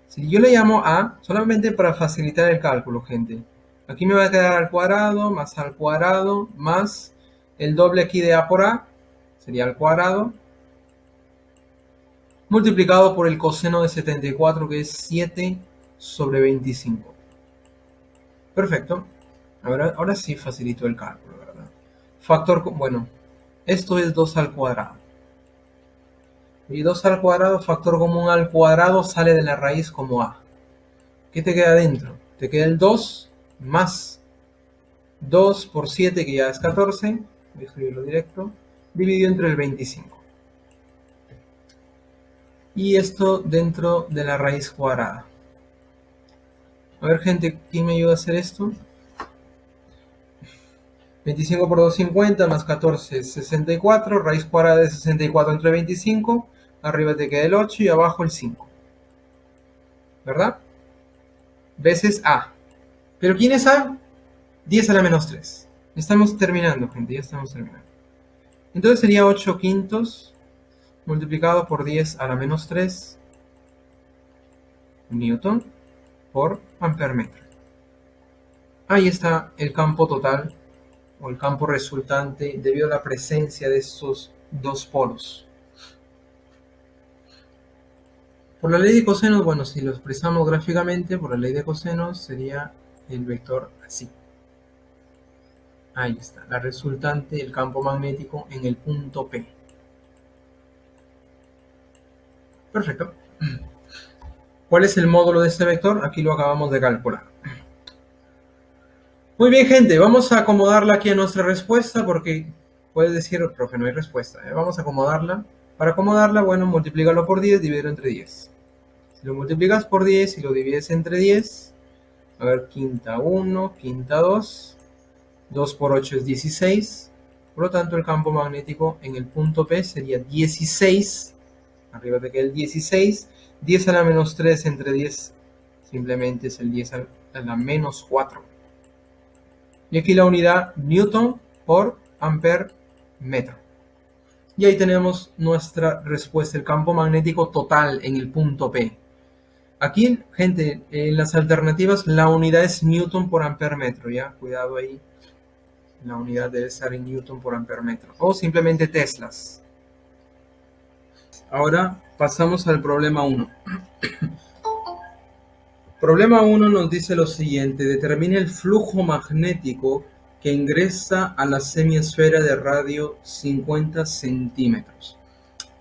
Si yo le llamo A, solamente para facilitar el cálculo, gente. Aquí me va a quedar al cuadrado, más el doble aquí de A por A, sería al cuadrado, multiplicado por el coseno de 74, que es 7 sobre 25. Perfecto. Ahora sí facilito el cálculo, ¿verdad? Factor, bueno, esto es 2 al cuadrado. Y 2 al cuadrado, factor común al cuadrado, sale de la raíz como A. ¿Qué te queda dentro? Te queda el 2 más 2 por 7, que ya es 14. Voy a escribirlo directo. Dividido entre el 25. Y esto dentro de la raíz cuadrada. A ver, gente, ¿quién me ayuda a hacer esto? 25 por 2, 50, más 14, 64. Raíz cuadrada de 64 entre 25. Arriba te queda el 8 y abajo el 5. ¿Verdad? Veces A. ¿Pero quién es A? 10 a la menos 3. Estamos terminando, gente, ya estamos terminando. Entonces sería 8 quintos multiplicado por 10 a la menos 3 newton por ampere metro. Ahí está el campo total o el campo resultante debido a la presencia de estos dos polos. Por la ley de cosenos, bueno, si lo expresamos gráficamente, por la ley de cosenos sería el vector así. Ahí está, la resultante, el campo magnético en el punto P. Perfecto. ¿Cuál es el módulo de este vector? Aquí lo acabamos de calcular. Muy bien, gente, vamos a acomodarla aquí a nuestra respuesta porque puedes decir, profe, no hay respuesta. Vamos a acomodarla. Para acomodarla, bueno, multiplícalo por 10, divídelo entre 10. Si lo multiplicas por 10 y lo divides entre 10, a ver, quinta 1, quinta 2, 2 por 8 es 16. Por lo tanto, el campo magnético en el punto P sería 16. Arriba te queda el 16. 10 a la menos 3 entre 10 simplemente es el 10 a la menos 4. Y aquí la unidad Newton por ampere metro. Y ahí tenemos nuestra respuesta, el campo magnético total en el punto P. Aquí, gente, en las alternativas la unidad es Newton por ampere metro, ¿ya? Cuidado ahí. La unidad debe estar en Newton por ampere metro. O simplemente teslas. Ahora pasamos al problema 1. Problema 1 nos dice lo siguiente. Determine el flujo magnético que ingresa a la semiesfera de radio 50 centímetros.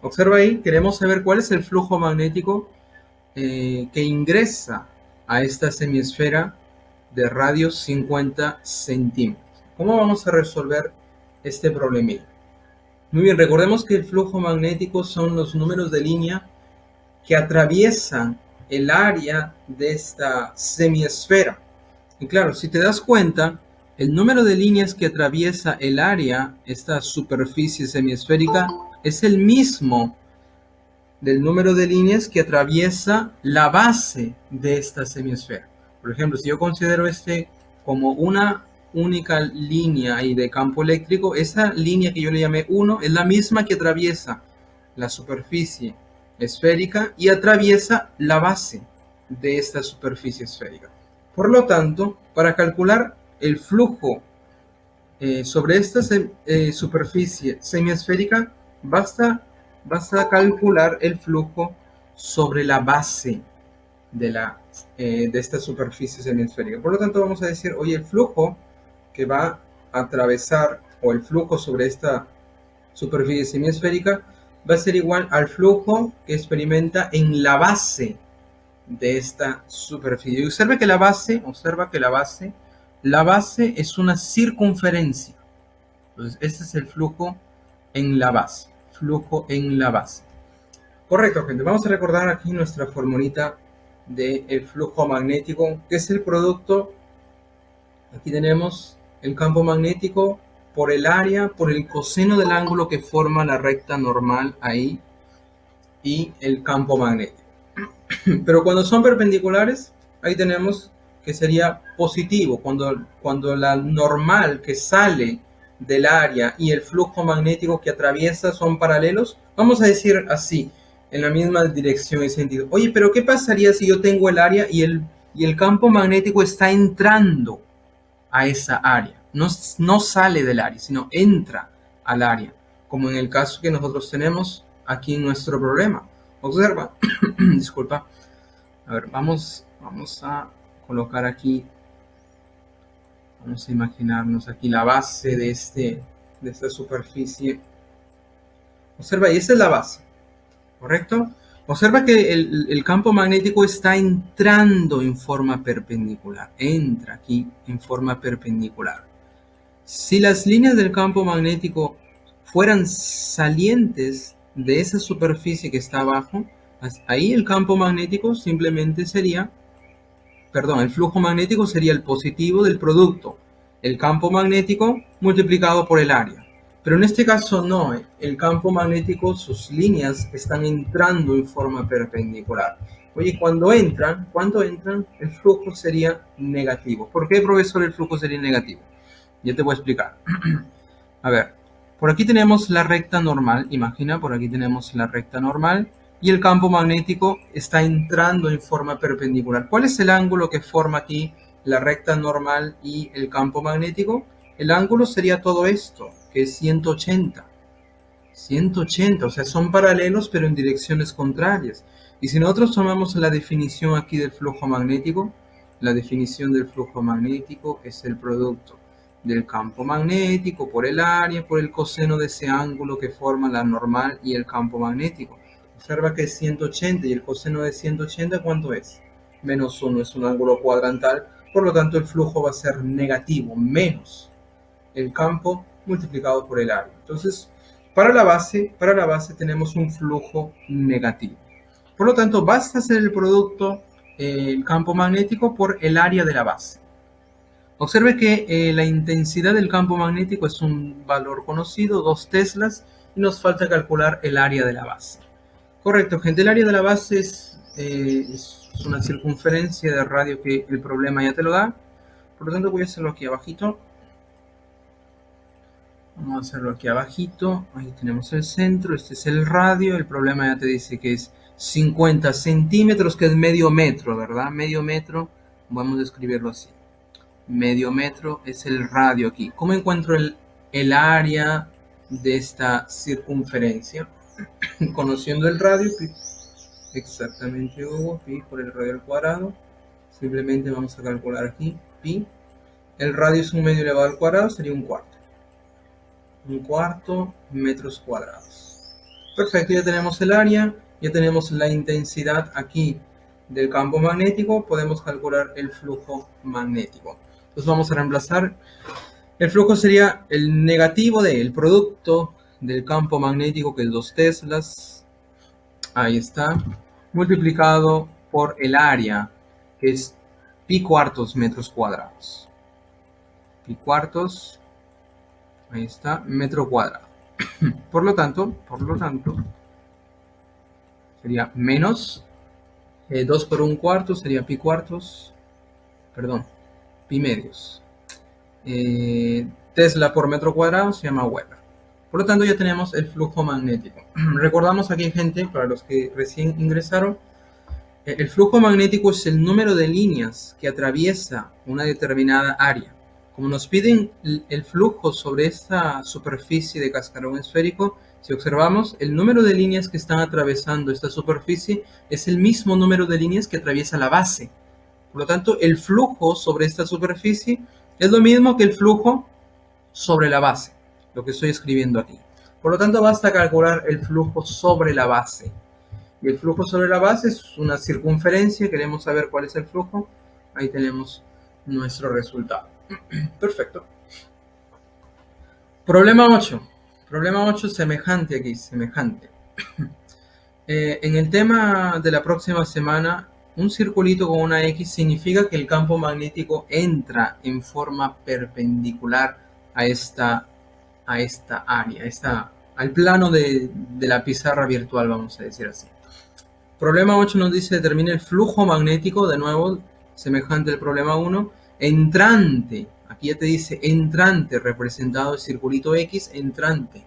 Observa ahí, queremos saber cuál es el flujo magnético que ingresa a esta semiesfera de radio 50 centímetros. ¿Cómo vamos a resolver este problemilla? Muy bien, recordemos que el flujo magnético son los números de línea que atraviesan el área de esta semiesfera. Y claro, si te das cuenta, el número de líneas que atraviesa el área, esta superficie semiesférica, es el mismo del número de líneas que atraviesa la base de esta semiesfera. Por ejemplo, si yo considero este como una única línea ahí de campo eléctrico, esa línea que yo le llamé 1 es la misma que atraviesa la superficie esférica y atraviesa la base de esta superficie esférica. Por lo tanto, para calcular el flujo sobre esta superficie semiesférica, basta calcular el flujo sobre la base de esta superficie semiesférica. Por lo tanto, vamos a decir, oye, el flujo que va a atravesar, o el flujo sobre esta superficie semiesférica, va a ser igual al flujo que experimenta en la base de esta superficie. Y observa que la base es una circunferencia. Entonces, este es el flujo en la base. Flujo en la base. Correcto, gente. Vamos a recordar aquí nuestra formulita del flujo magnético, que es el producto. Aquí tenemos el campo magnético por el área, por el coseno del ángulo que forma la recta normal ahí, y el campo magnético. Pero cuando son perpendiculares, ahí tenemos que sería positivo. Cuando la normal que sale del área y el flujo magnético que atraviesa son paralelos, vamos a decir así, en la misma dirección y sentido. Oye, pero ¿qué pasaría si yo tengo el área y el campo magnético está entrando a esa área? No sale del área, sino entra al área, como en el caso que nosotros tenemos aquí en nuestro problema. Observa, disculpa. A ver, vamos a colocar aquí, vamos a imaginarnos aquí la base de esta superficie. Observa, y esa es la base, ¿correcto? Observa que el campo magnético está entrando en forma perpendicular, entra aquí en forma perpendicular. Si las líneas del campo magnético fueran salientes de esa superficie que está abajo, ahí el campo magnético simplemente sería, el flujo magnético sería el positivo del producto, el campo magnético multiplicado por el área. Pero en este caso no, el campo magnético, sus líneas están entrando en forma perpendicular. Oye, cuando entran, el flujo sería negativo. ¿Por qué, profesor, el flujo sería negativo? Ya te voy a explicar. A ver, por aquí tenemos la recta normal, imagina, por aquí tenemos la recta normal y el campo magnético está entrando en forma perpendicular. ¿Cuál es el ángulo que forma aquí la recta normal y el campo magnético? El ángulo sería todo esto, que es 180. 180, o sea, son paralelos pero en direcciones contrarias. Y si nosotros tomamos la definición aquí del flujo magnético, la definición del flujo magnético es el producto del campo magnético por el área, por el coseno de ese ángulo que forma la normal y el campo magnético. Observa que es 180 y el coseno de 180, ¿cuánto es? Menos 1, es un ángulo cuadrantal, por lo tanto el flujo va a ser negativo, menos el campo multiplicado por el área. Entonces, para la base tenemos un flujo negativo. Por lo tanto, basta hacer el producto, el campo magnético por el área de la base. Observe que la intensidad del campo magnético es un valor conocido, 2 teslas, y nos falta calcular el área de la base. Correcto, gente, el área de la base es una circunferencia de radio que el problema ya te lo da. Por lo tanto, voy a hacerlo aquí abajito. Vamos a hacerlo aquí abajito. Ahí tenemos el centro, este es el radio. El problema ya te dice que es 50 centímetros, que es medio metro, ¿verdad? Medio metro, vamos a escribirlo así. medio metro es el radio aquí. ¿Cómo encuentro el área de esta circunferencia? Conociendo el radio, pi, exactamente Hugo, pi por el radio al cuadrado. Simplemente vamos a calcular aquí, pi. El radio es un medio elevado al cuadrado, sería un cuarto. Un cuarto metros cuadrados. Perfecto, ya tenemos el área, ya tenemos la intensidad aquí del campo magnético, podemos calcular el flujo magnético. Entonces vamos a reemplazar, el flujo sería el negativo del producto del campo magnético, que es 2 teslas, ahí está, multiplicado por el área, que es pi cuartos metros cuadrados. Pi cuartos, ahí está, metro cuadrado. Por lo tanto, sería menos 2 por un cuarto, sería pi cuartos, perdón, pi medios. Tesla por metro cuadrado se llama Weber. Por lo tanto, ya tenemos el flujo magnético. Recordamos aquí, gente, para los que recién ingresaron, el flujo magnético es el número de líneas que atraviesa una determinada área. Como nos piden el flujo sobre esta superficie de cascarón esférico, si observamos, el número de líneas que están atravesando esta superficie es el mismo número de líneas que atraviesa la base. Por lo tanto, el flujo sobre esta superficie es lo mismo que el flujo sobre la base, lo que estoy escribiendo aquí. Por lo tanto, basta calcular el flujo sobre la base. Y el flujo sobre la base es una circunferencia, queremos saber cuál es el flujo, ahí tenemos nuestro resultado. Perfecto. Problema 8. Problema 8 semejante aquí, semejante. En el tema de la próxima semana, un circulito con una X significa que el campo magnético entra en forma perpendicular a esta área, al plano de la pizarra virtual, vamos a decir así. Problema 8 nos dice determine el flujo magnético, de nuevo, semejante al problema 1, entrante. Aquí ya te dice entrante, representado el circulito X, entrante.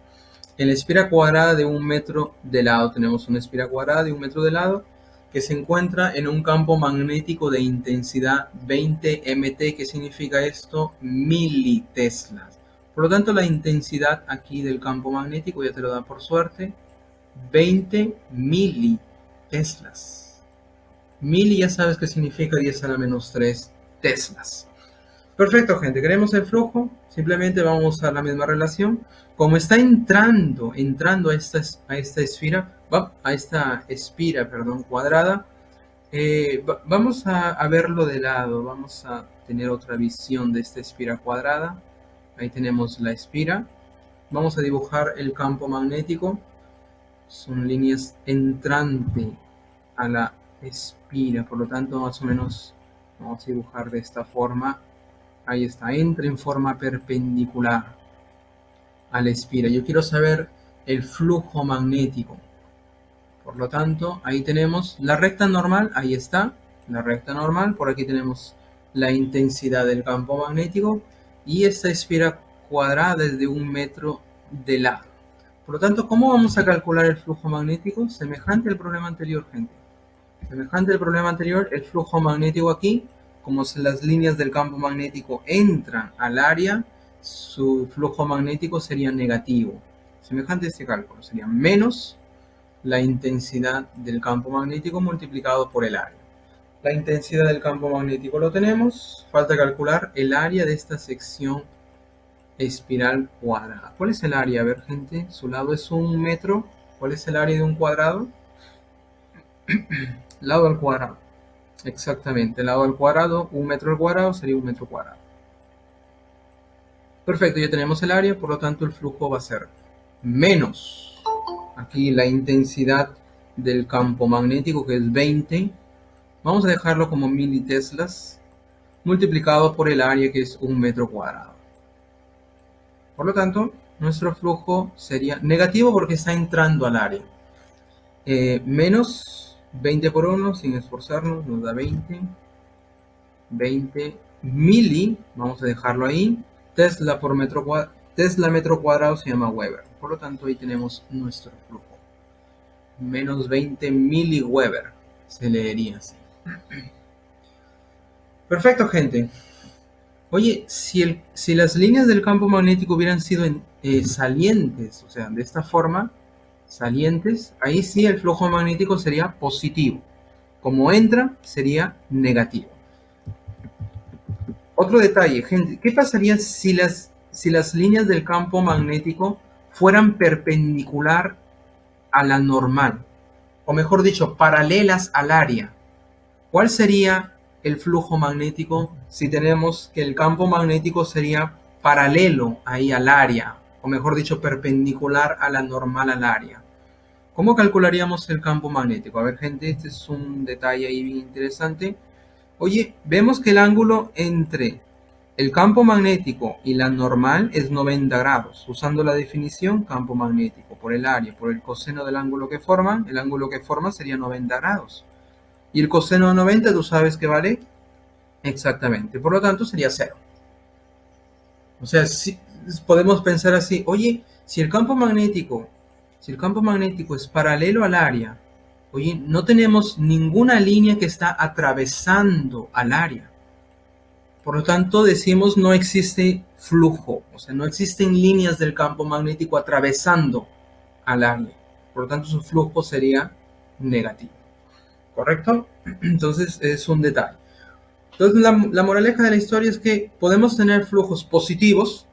En la esfera cuadrada de 1 metro de lado, tenemos una esfera cuadrada de 1 metro de lado que se encuentra en un campo magnético de intensidad 20 MT. ¿Qué significa esto? Militeslas. Por lo tanto, la intensidad aquí del campo magnético, ya te lo da por suerte, 20 militeslas. Mili ya sabes que significa 10 a la menos 3 teslas. Perfecto, gente. Queremos el flujo. Simplemente vamos a usar la misma relación. Como está entrando a esta esfera, cuadrada, vamos a verlo de lado. Vamos a tener otra visión de esta esfera cuadrada. Ahí tenemos la esfera. Vamos a dibujar el campo magnético. Son líneas entrante a la esfera. Por lo tanto, más o menos vamos a dibujar de esta forma. Ahí está, entra en forma perpendicular a la esfera. Yo quiero saber el flujo magnético. Por lo tanto, ahí tenemos la recta normal, ahí está, la recta normal. Por aquí tenemos la intensidad del campo magnético y esta esfera cuadrada es de 1 metro de lado. Por lo tanto, ¿cómo vamos a calcular el flujo magnético? Semejante al problema anterior, gente. Semejante al problema anterior, el flujo magnético aquí, como las líneas del campo magnético entran al área, su flujo magnético sería negativo. Semejante a este cálculo, sería menos la intensidad del campo magnético multiplicado por el área. La intensidad del campo magnético lo tenemos, falta calcular el área de esta sección espiral cuadrada. ¿Cuál es el área? A ver, gente, su lado es 1 metro. ¿Cuál es el área de un cuadrado? Lado al cuadrado. Exactamente, lado al cuadrado, 1 metro al cuadrado sería 1 metro cuadrado. Perfecto, ya tenemos el área, por lo tanto el flujo va a ser menos, aquí la intensidad del campo magnético, que es 20, vamos a dejarlo como militeslas, multiplicado por el área, que es 1 metro cuadrado. Por lo tanto, nuestro flujo sería negativo porque está entrando al área. Menos 20 por 1, sin esforzarnos, nos da 20. 20 mili, vamos a dejarlo ahí. Tesla por metro cuadrado, Tesla metro cuadrado se llama Weber. Por lo tanto, ahí tenemos nuestro flujo. Menos 20 miliweber, se leería así. Perfecto, gente. Oye, si las líneas del campo magnético hubieran sido salientes, o sea, de esta forma, salientes, ahí sí el flujo magnético sería positivo. Como entra, sería negativo. Otro detalle, gente, ¿qué pasaría si las líneas del campo magnético fueran perpendicular a la normal? O mejor dicho, paralelas al área. ¿Cuál sería el flujo magnético si tenemos que el campo magnético sería paralelo ahí al área? O mejor dicho, perpendicular a la normal al área. ¿Cómo calcularíamos el campo magnético? A ver, gente, este es un detalle ahí bien interesante. Oye, vemos que el ángulo entre el campo magnético y la normal es 90 grados. Usando la definición, campo magnético por el área, por el coseno del ángulo que forman, el ángulo que forma sería 90 grados. Y el coseno de 90, tú sabes que vale exactamente. Por lo tanto, sería cero. O sea, si, podemos pensar así, oye, si el campo magnético es paralelo al área, oye, no tenemos ninguna línea que está atravesando al área. Por lo tanto, decimos no existe flujo, o sea, no existen líneas del campo magnético atravesando al área. Por lo tanto, su flujo sería negativo. ¿Correcto? Entonces, es un detalle. Entonces, la moraleja de la historia es que podemos tener flujos positivos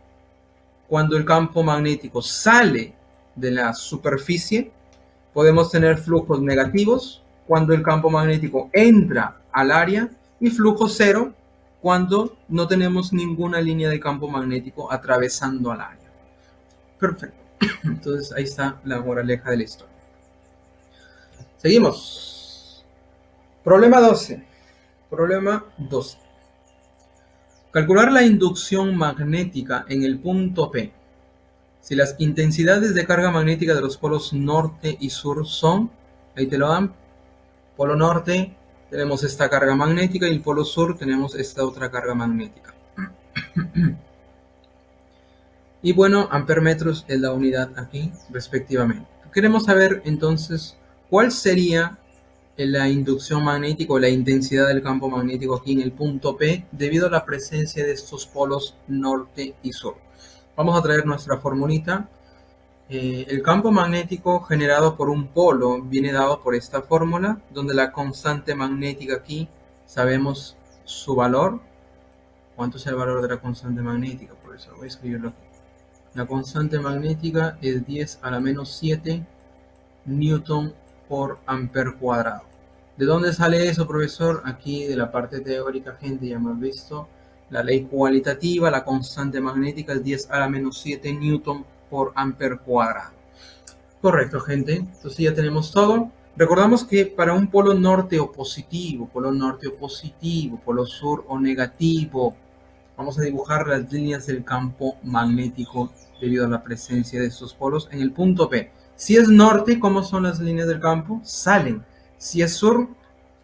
cuando el campo magnético sale de la superficie. Podemos tener flujos negativos cuando el campo magnético entra al área y flujo cero cuando no tenemos ninguna línea de campo magnético atravesando al área. Perfecto. Entonces ahí está la moraleja de la historia. Seguimos. Problema 12. Problema 12. Calcular la inducción magnética en el punto P. Si las intensidades de carga magnética de los polos norte y sur son, ahí te lo dan, polo norte tenemos esta carga magnética y el polo sur tenemos esta otra carga magnética. Y bueno, ampermetros es la unidad aquí respectivamente. Queremos saber entonces cuál sería la inducción magnética o la intensidad del campo magnético aquí en el punto P debido a la presencia de estos polos norte y sur. Vamos a traer nuestra formulita. El campo magnético generado por un polo viene dado por esta fórmula, donde la constante magnética aquí sabemos su valor. ¿Cuánto es el valor de la constante magnética? Por eso voy a escribirlo aquí. La constante magnética es 10 a la menos 7 newton por amper cuadrado. ¿De dónde sale eso, profesor? Aquí de la parte teórica, gente, ya hemos visto la ley cualitativa. La constante magnética es 10 a la menos 7 newton por amper cuadrado. Correcto, gente. Entonces ya tenemos todo. Recordamos que para un polo norte o positivo, polo sur o negativo, vamos a dibujar las líneas del campo magnético debido a la presencia de estos polos en el punto P. Si es norte, ¿cómo son las líneas del campo? Salen. Si es sur,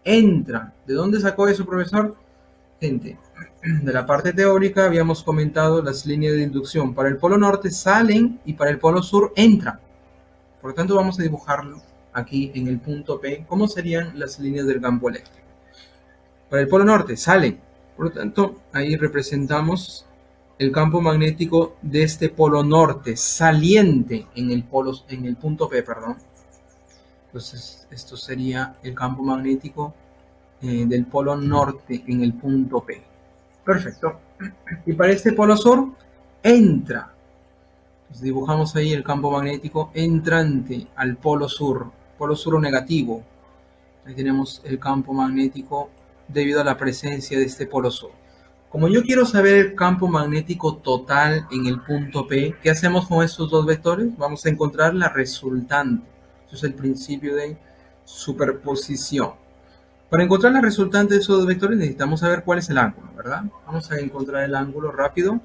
entran. ¿De dónde sacó eso, profesor? Gente, de la parte teórica habíamos comentado las líneas de inducción. Para el polo norte salen y para el polo sur entran. Por lo tanto, vamos a dibujarlo aquí en el punto P. ¿Cómo serían las líneas del campo eléctrico? Para el polo norte salen. Por lo tanto, ahí representamos el campo magnético de este polo norte saliente en el punto P, perdón. Entonces, esto sería el campo magnético del polo norte en el punto P. Perfecto. Y para este polo sur, entra. Entonces, dibujamos ahí el campo magnético entrante al polo sur negativo. Ahí tenemos el campo magnético debido a la presencia de este polo sur. Como yo quiero saber el campo magnético total en el punto P, ¿qué hacemos con estos dos vectores? Vamos a encontrar la resultante. Eso es el principio de superposición. Para encontrar la resultante de esos dos vectores necesitamos saber cuál es el ángulo, ¿verdad? Vamos a encontrar el ángulo rápido.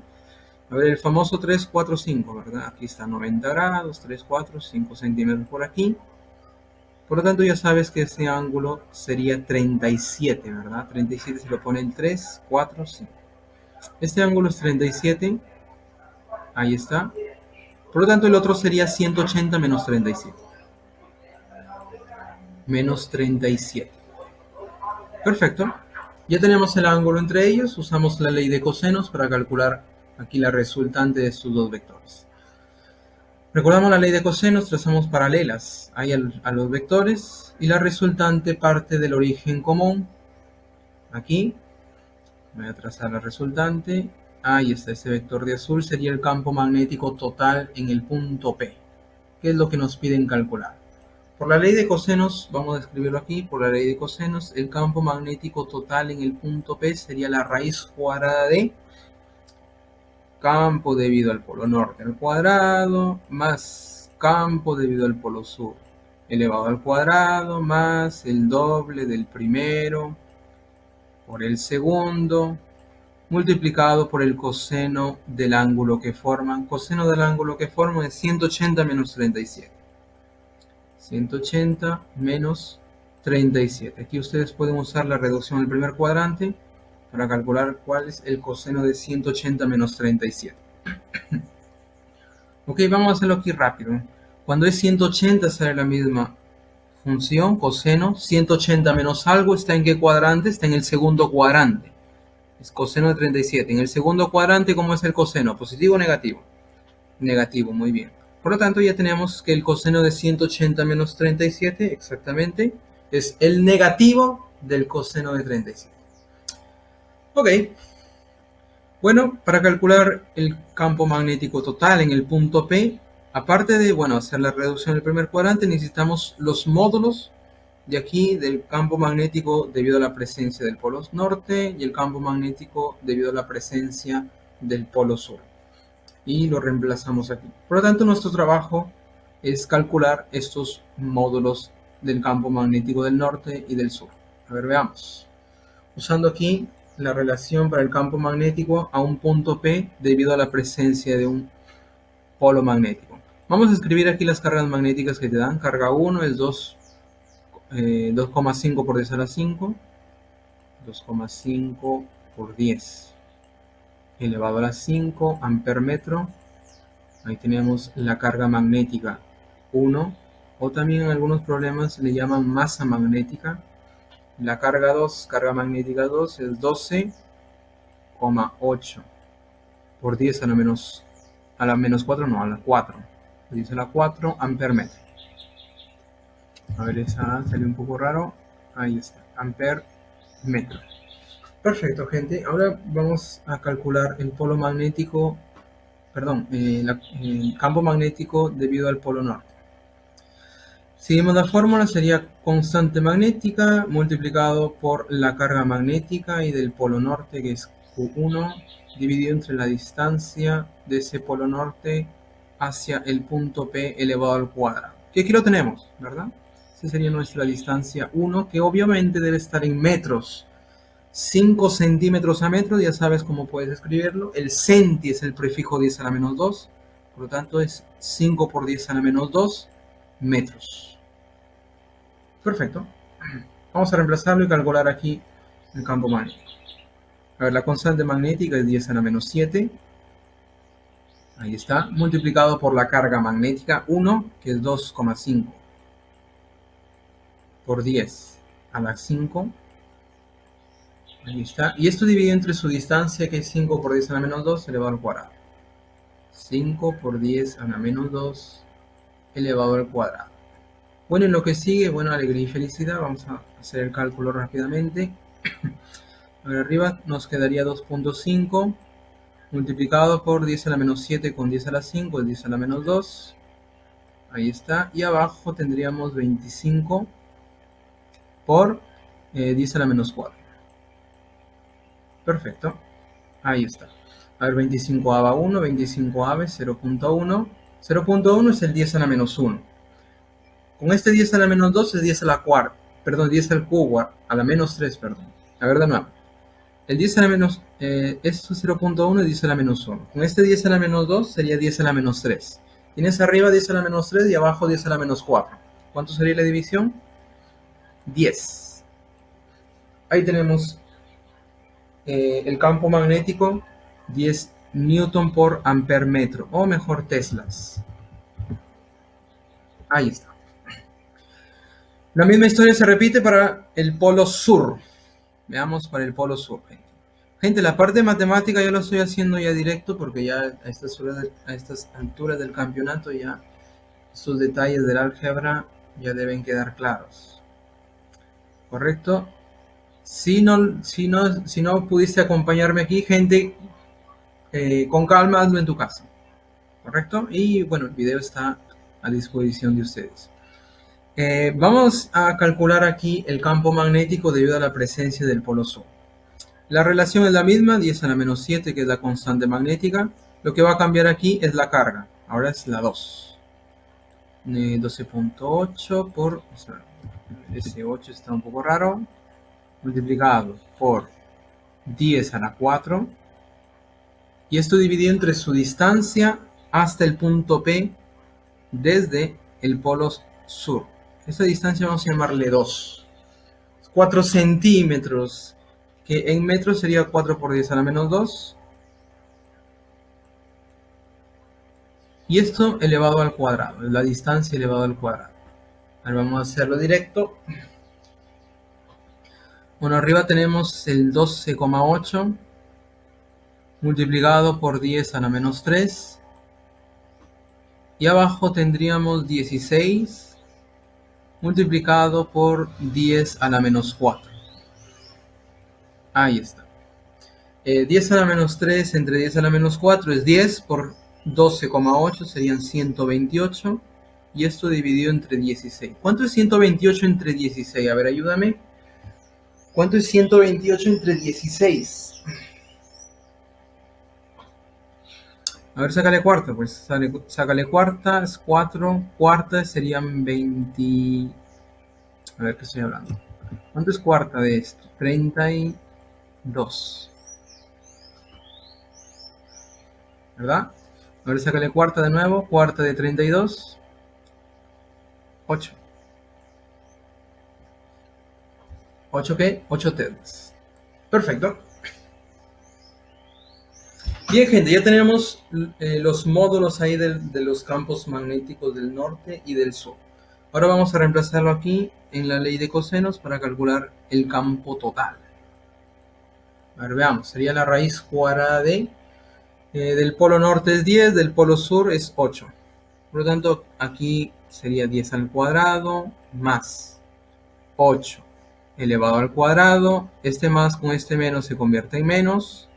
A ver, el famoso 3, 4, 5, ¿verdad? Aquí está 90 grados, 3, 4, 5 centímetros por aquí. Por lo tanto, ya sabes que ese ángulo sería 37, ¿verdad? 37 se lo pone en 3, 4, 5. Este ángulo es 37. Ahí está. Por lo tanto, el otro sería 180 menos 37. Menos 37. Perfecto. Ya tenemos el ángulo entre ellos, usamos la ley de cosenos para calcular aquí la resultante de estos dos vectores. Recordamos la ley de cosenos, trazamos paralelas ahí a los vectores y la resultante parte del origen común. Aquí voy a trazar la resultante. Ahí está, este vector de azul sería el campo magnético total en el punto P, que es lo que nos piden calcular. Por la ley de cosenos, vamos a escribirlo aquí, por la ley de cosenos, el campo magnético total en el punto P sería la raíz cuadrada de campo debido al polo norte al cuadrado más campo debido al polo sur elevado al cuadrado más el doble del primero por el segundo multiplicado por el coseno del ángulo que forman. Coseno del ángulo que forman es 180 menos 37. 180 menos 37. Aquí ustedes pueden usar la reducción del primer cuadrante para calcular cuál es el coseno de 180 menos 37. Ok, vamos a hacerlo aquí rápido. Cuando es 180 sale la misma función, coseno. 180 menos algo está en qué cuadrante? Está en el segundo cuadrante. Es coseno de 37. En el segundo cuadrante, ¿cómo es el coseno? ¿Positivo o negativo? Negativo, muy bien. Por lo tanto, ya tenemos que el coseno de 180 menos 37, exactamente, es el negativo del coseno de 37. Ok. Bueno, para calcular el campo magnético total en el punto P, aparte de, hacer la reducción del primer cuadrante, necesitamos los módulos de aquí del campo magnético debido a la presencia del polo norte y el campo magnético debido a la presencia del polo sur. Y lo reemplazamos aquí. Por lo tanto, nuestro trabajo es calcular estos módulos del campo magnético del norte y del sur. A ver, veamos. Usando aquí la relación para el campo magnético a un punto P debido a la presencia de un polo magnético. Vamos a escribir aquí las cargas magnéticas que te dan. Carga 1 es 2,5 por 10 a la 5. 2,5 por 10 elevado a la 5 amper metro. Ahí tenemos la carga magnética 1, o también en algunos problemas le llaman masa magnética. La carga 2, carga magnética 2 es 12,8 por 10 a la menos 4, no, a la 4. 10 a la 4 amper metro. A ver, esa salió un poco raro. Ahí está, amper metro. Perfecto, gente. Ahora vamos a calcular el polo magnético, el campo magnético debido al polo norte. Seguimos la fórmula, sería constante magnética multiplicado por la carga magnética y del polo norte, que es Q1, dividido entre la distancia de ese polo norte hacia el punto P elevado al cuadrado. Que aquí lo tenemos, ¿verdad? Esa sería nuestra distancia 1, que obviamente debe estar en metros. 5 centímetros a metro, ya sabes cómo puedes escribirlo. El centi es el prefijo 10 a la menos 2, por lo tanto es 5 por 10 a la menos 2 metros. Perfecto. Vamos a reemplazarlo y calcular aquí el campo magnético. A ver, la constante magnética es 10 a la menos 7. Ahí está. Multiplicado por la carga magnética 1, que es 2,5 por 10 a la 5. Ahí está. Y esto dividido entre su distancia, que es 5 por 10 a la menos 2 elevado al cuadrado. 5 por 10 a la menos 2 elevado al cuadrado. Bueno, en lo que sigue, alegría y felicidad. Vamos a hacer el cálculo rápidamente. A ver, arriba nos quedaría 2,5 multiplicado por 10 a la menos 7 con 10 a la 5 es 10 a la menos 2. Ahí está. Y abajo tendríamos 25 por 10 a la menos 4. Perfecto. Ahí está. A ver, 25 a 1, 25 a 0.1. 0.1 es el 10 a la menos 1. Con este 10 a la menos 2 es 10 a la cuarta. Perdón, 10 al cubo, a la menos 3, perdón. A ver, de nuevo. El 10 a la menos, esto es 0.1 y 10 a la menos 1. Con este 10 a la menos 2 sería 10 a la menos 3. Tienes arriba 10 a la menos 3 y abajo 10 a la menos 4. ¿Cuánto sería la división? 10. Ahí tenemos el campo magnético, 10 newton por amper metro, o mejor teslas. Ahí está. La misma historia se repite para el polo sur. Veamos para el polo sur, gente. Gente, la parte de matemática yo lo estoy haciendo ya directo porque ya a estas alturas del campeonato ya sus detalles del álgebra ya deben quedar claros. ¿Correcto? Si no pudiste acompañarme aquí, gente, con calma hazlo en tu casa. ¿Correcto? Y bueno, el video está a disposición de ustedes. Vamos a calcular aquí el campo magnético debido a la presencia del polo sur. La relación es la misma, 10 a la menos 7, que es la constante magnética. Lo que va a cambiar aquí es la carga. Ahora es la 2. 12.8 por... Ese 8 está un poco raro. Multiplicado por 10 a la 4. Y esto dividido entre su distancia hasta el punto P desde el polo sur. Esta distancia vamos a llamarle 2. 4 centímetros, que en metros sería 4 por 10 a la menos 2. Y esto elevado al cuadrado, la distancia elevado al cuadrado. Ahora vamos a hacerlo directo. Bueno, arriba tenemos el 12,8 multiplicado por 10 a la menos 3. Y abajo tendríamos 16 multiplicado por 10 a la menos 4. Ahí está. 10 a la menos 3 entre 10 a la menos 4 es 10 por 12,8 serían 128. Y esto dividido entre 16. ¿Cuánto es 128 entre 16? A ver, ayúdame. ¿Cuánto es 128 entre 16? A ver, sácale cuarta, pues. Sácale cuarta, es 4. Cuarta serían 20... A ver, ¿qué estoy hablando? ¿Cuánto es cuarta de esto? 32. ¿Verdad? A ver, sácale cuarta de nuevo. Cuarta de 32. 8. ¿8 qué? 8 tercios. Perfecto. Bien, gente, ya tenemos los módulos ahí de los campos magnéticos del norte y del sur. Ahora vamos a reemplazarlo aquí en la ley de cosenos para calcular el campo total. A ver, veamos. Sería la raíz cuadrada del polo norte es 10, del polo sur es 8. Por lo tanto, aquí sería 10 al cuadrado más 8 elevado al cuadrado. Este más con este menos se convierte en menos.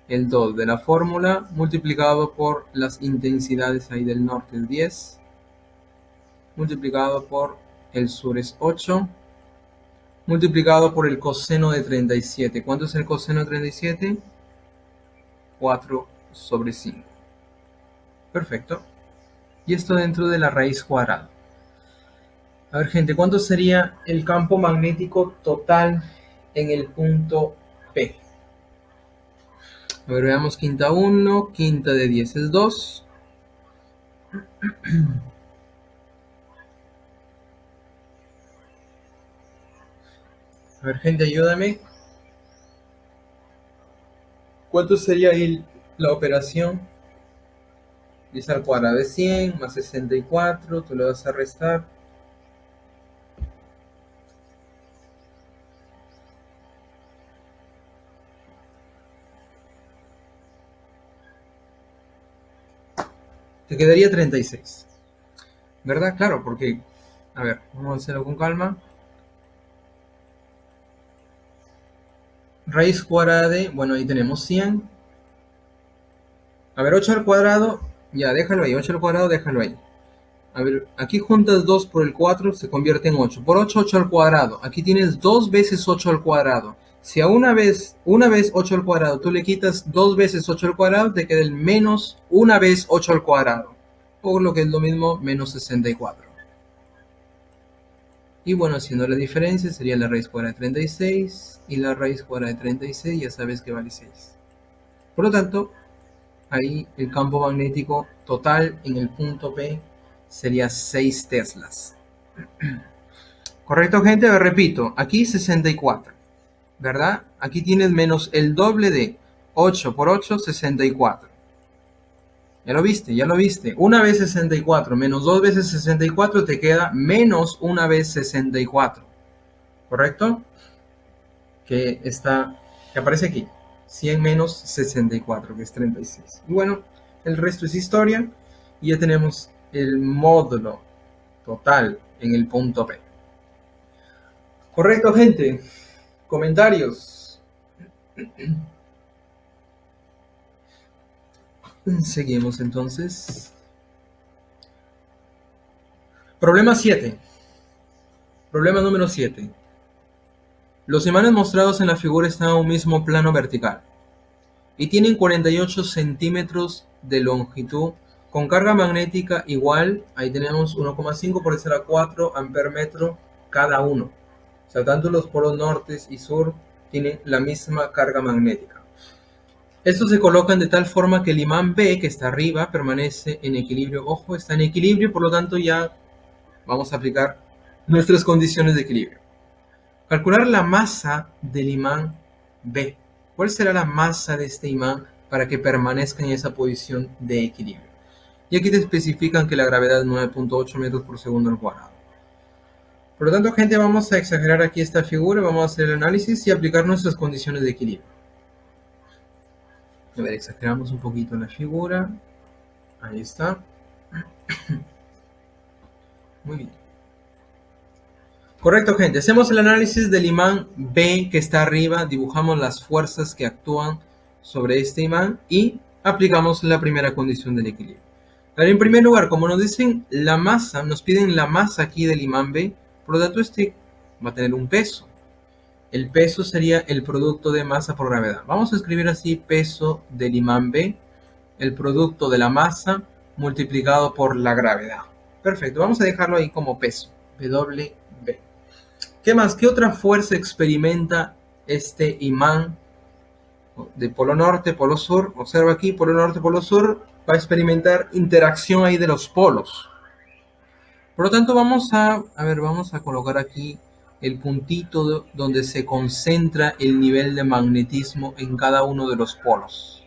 El 2 de la fórmula multiplicado por las intensidades ahí del norte es 10. Multiplicado por el sur es 8. Multiplicado por el coseno de 37. ¿Cuánto es el coseno de 37? 4 sobre 5. Perfecto. Y esto dentro de la raíz cuadrada. A ver, gente, ¿cuánto sería el campo magnético total en el punto P? A ver, veamos quinta 1, quinta de 10 es 2. A ver, gente, ayúdame. ¿Cuánto sería la operación? 10 al cuadrado de 100 más 64, tú le vas a restar. Te quedaría 36. ¿Verdad? Claro, porque... A ver, vamos a hacerlo con calma. Raíz cuadrada de... Bueno, ahí tenemos 100. A ver, 8 al cuadrado... Ya, déjalo ahí. 8 al cuadrado, déjalo ahí. A ver, aquí juntas 2 por el 4, se convierte en 8. Por 8, 8 al cuadrado. Aquí tienes 2 veces 8 al cuadrado. Si a una vez 8 al cuadrado, tú le quitas 2 veces 8 al cuadrado, te queda el menos 1 vez 8 al cuadrado. Por lo que es lo mismo, menos 64. Y bueno, haciendo la diferencia, sería la raíz cuadrada de 36. Y la raíz cuadrada de 36 ya sabes que vale 6. Por lo tanto, ahí el campo magnético total en el punto P sería 6 teslas. ¿Correcto, gente? Repito, aquí 64, ¿verdad? Aquí tienes menos el doble de 8 por 8, 64. Ya lo viste, ya lo viste. 1 vez 64 menos 2 veces 64 te queda menos 1 vez 64. ¿Correcto? que aparece aquí. 100 menos 64, que es 36. Y bueno, el resto es historia. Y ya tenemos el módulo total en el punto P. Correcto, gente. Comentarios. Seguimos entonces. Problema 7. Problema número 7. Los imanes mostrados en la figura están a un mismo plano vertical y tienen 48 centímetros de longitud con carga magnética igual. Ahí tenemos 1,5 por 10 a la 4 amper metro cada uno. O sea, tanto los polos norte y sur tienen la misma carga magnética. Estos se colocan de tal forma que el imán B, que está arriba, permanece en equilibrio. Ojo, está en equilibrio, por lo tanto ya vamos a aplicar nuestras condiciones de equilibrio. Calcular la masa del imán B. ¿Cuál será la masa de este imán para que permanezca en esa posición de equilibrio? Y aquí te especifican que la gravedad es 9.8 metros por segundo al cuadrado. Por lo tanto, gente, vamos a exagerar aquí esta figura, vamos a hacer el análisis y aplicar nuestras condiciones de equilibrio. A ver, exageramos un poquito la figura. Ahí está. Muy bien. Correcto, gente. Hacemos el análisis del imán B que está arriba, dibujamos las fuerzas que actúan sobre este imán y aplicamos la primera condición del equilibrio. Pero en primer lugar, como nos dicen la masa, nos piden la masa aquí del imán B, por lo tanto este va a tener un peso. El peso sería el producto de masa por gravedad. Vamos a escribir así: peso del imán B, el producto de la masa multiplicado por la gravedad. Perfecto, vamos a dejarlo ahí como peso, WB. ¿Qué más? ¿Qué otra fuerza experimenta este imán de polo norte, polo sur? Observa aquí, polo norte, polo sur, va a experimentar interacción ahí de los polos. Por lo tanto, vamos a colocar aquí el puntito donde se concentra el nivel de magnetismo en cada uno de los polos.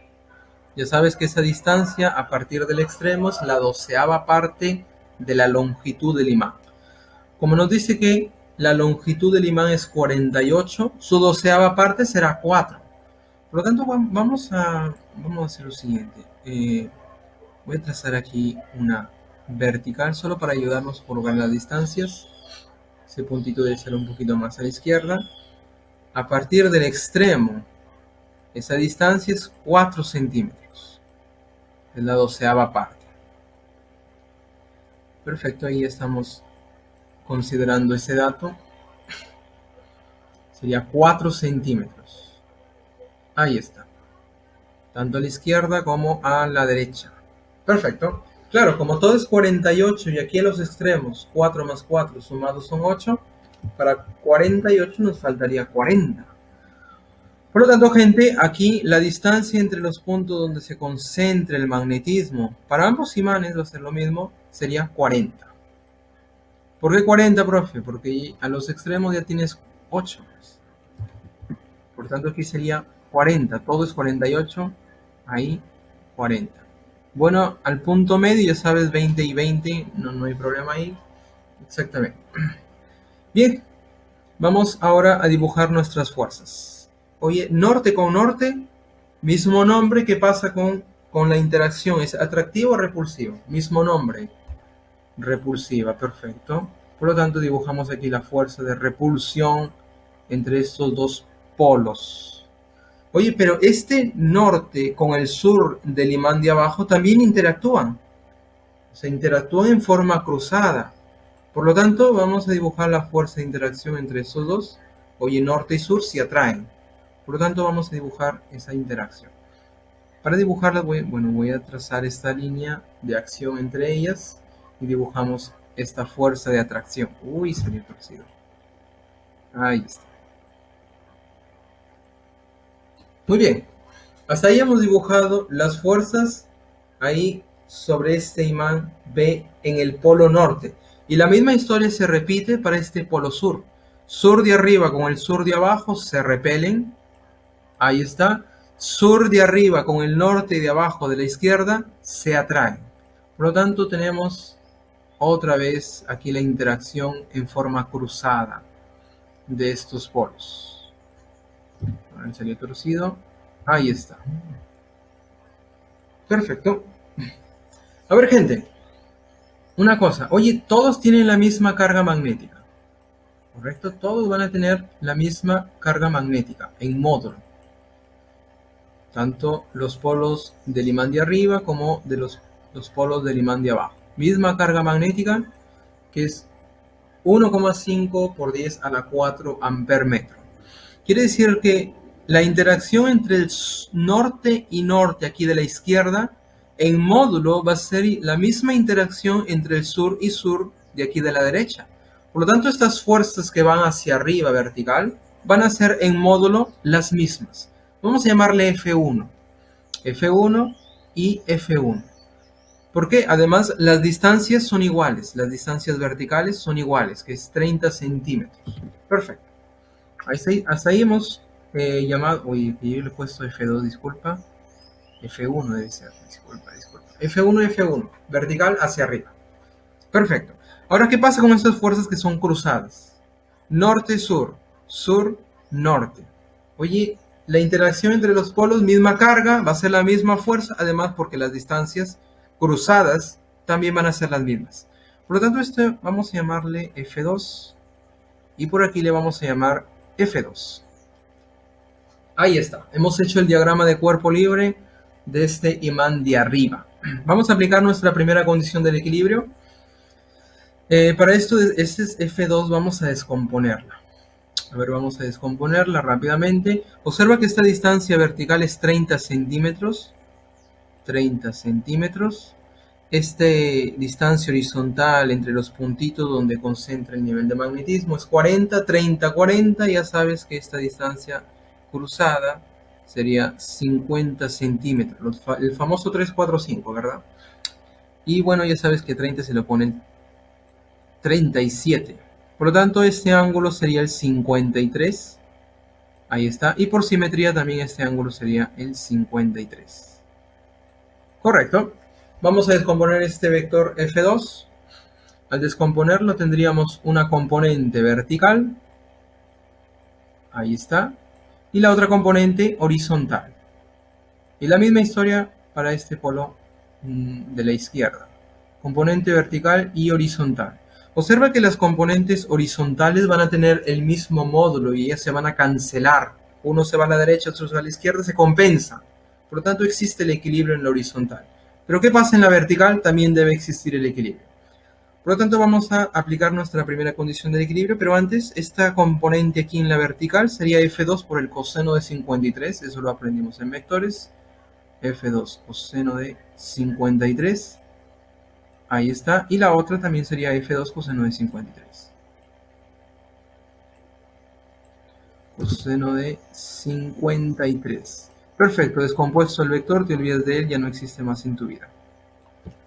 Ya sabes que esa distancia a partir del extremo es la 12ª parte de la longitud del imán. Como nos dice que la longitud del imán es 48, su 12ª parte será 4. Por lo tanto, vamos a hacer lo siguiente. Voy a trazar aquí una vertical solo para ayudarnos a colocar las distancias. Ese puntito debe ser un poquito más a la izquierda. A partir del extremo, esa distancia es 4 centímetros. Es la 12ª parte. Perfecto, ahí estamos considerando ese dato. Sería 4 centímetros. Ahí está. Tanto a la izquierda como a la derecha. Perfecto. Claro, como todo es 48 y aquí a los extremos 4 más 4 sumados son 8, para 48 nos faltaría 40. Por lo tanto, gente, aquí la distancia entre los puntos donde se concentra el magnetismo, para ambos imanes va a ser lo mismo, sería 40. ¿Por qué 40, profe? Porque a los extremos ya tienes 8. Por tanto, aquí sería 40. Todo es 48. Ahí 40. Bueno, al punto medio ya sabes 20 y 20. No hay problema ahí. Exactamente. Bien. Vamos ahora a dibujar nuestras fuerzas. Oye, norte con norte. Mismo nombre. ¿Qué pasa con la interacción? ¿Es atractivo o repulsivo? Mismo nombre. Repulsiva. Perfecto. Por lo tanto, dibujamos aquí la fuerza de repulsión entre estos dos polos. Oye, pero este norte con el sur del imán de abajo también interactúan. Se interactúan en forma cruzada. Por lo tanto, vamos a dibujar la fuerza de interacción entre esos dos. Oye, norte y sur se atraen. Por lo tanto, vamos a dibujar esa interacción. Para dibujarla, voy a trazar esta línea de acción entre ellas y dibujamos esta fuerza de atracción. Uy, salió torcido. Ahí está. Muy bien, hasta ahí hemos dibujado las fuerzas ahí sobre este imán B en el polo norte. Y la misma historia se repite para este polo sur. Sur de arriba con el sur de abajo se repelen. Ahí está. Sur de arriba con el norte y de abajo de la izquierda se atraen. Por lo tanto, tenemos otra vez aquí la interacción en forma cruzada de estos polos. Ahí salió torcido. Ahí está. Perfecto. A ver, gente, una cosa. Oye, todos tienen la misma carga magnética, ¿correcto? Todos van a tener la misma carga magnética en módulo. Tanto los polos del imán de arriba como de los polos del imán de abajo. Misma carga magnética, que es 1,5 por 10 a la 4 amper metro. Quiere decir que la interacción entre el norte y norte aquí de la izquierda en módulo va a ser la misma interacción entre el sur y sur de aquí de la derecha. Por lo tanto, estas fuerzas que van hacia arriba vertical van a ser en módulo las mismas. Vamos a llamarle F1, F1 y F1. Porque además las distancias son iguales, las distancias verticales son iguales, que es 30 centímetros. Perfecto. Hasta ahí hemos llamado, oye, yo le he puesto F2, disculpa. F1 debe ser, disculpa. F1 y F1, vertical hacia arriba. Perfecto. Ahora, ¿qué pasa con estas fuerzas que son cruzadas? Norte-sur, sur-norte. Oye, la interacción entre los polos, misma carga, va a ser la misma fuerza, además porque las distancias cruzadas también van a ser las mismas. Por lo tanto, esto vamos a llamarle F2 y por aquí le vamos a llamar F2. Ahí está, hemos hecho el diagrama de cuerpo libre de este imán de arriba. Vamos a aplicar nuestra primera condición del equilibrio. Para esto, este es F2, vamos a descomponerla. A ver, vamos a descomponerla rápidamente. Observa que esta distancia vertical es 30 centímetros. 30 centímetros. Esta distancia horizontal entre los puntitos donde concentra el nivel de magnetismo es 40, 30, 40. Ya sabes que esta distancia cruzada sería 50 centímetros. El famoso 345, ¿verdad? Y bueno, ya sabes que 30 se lo ponen 37. Por lo tanto, este ángulo sería el 53. Ahí está. Y por simetría también este ángulo sería el 53. Correcto. Vamos a descomponer este vector F2. Al descomponerlo tendríamos una componente vertical. Ahí está. Y la otra componente horizontal. Y la misma historia para este polo de la izquierda. Componente vertical y horizontal. Observa que las componentes horizontales van a tener el mismo módulo y ellas se van a cancelar. Uno se va a la derecha, otro se va a la izquierda, se compensa. Por lo tanto, existe el equilibrio en la horizontal. Pero ¿qué pasa en la vertical? También debe existir el equilibrio. Por lo tanto, vamos a aplicar nuestra primera condición del equilibrio, pero antes, esta componente aquí en la vertical sería F2 por el coseno de 53, eso lo aprendimos en vectores. F2 coseno de 53. Ahí está. Y la otra también sería F2 coseno de 53. Coseno de 53. Perfecto, descompuesto el vector, te olvidas de él, ya no existe más en tu vida.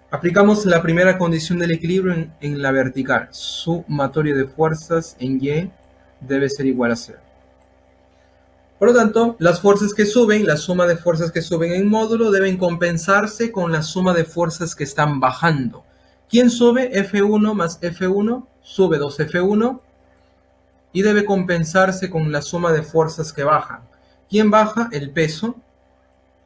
Aplicamos la primera condición del equilibrio en la vertical. Sumatorio de fuerzas en Y debe ser igual a 0. Por lo tanto, las fuerzas que suben, la suma de fuerzas que suben en módulo deben compensarse con la suma de fuerzas que están bajando. ¿Quién sube? F1 más F1, sube 2F1 y debe compensarse con la suma de fuerzas que bajan. ¿Quién baja? El peso.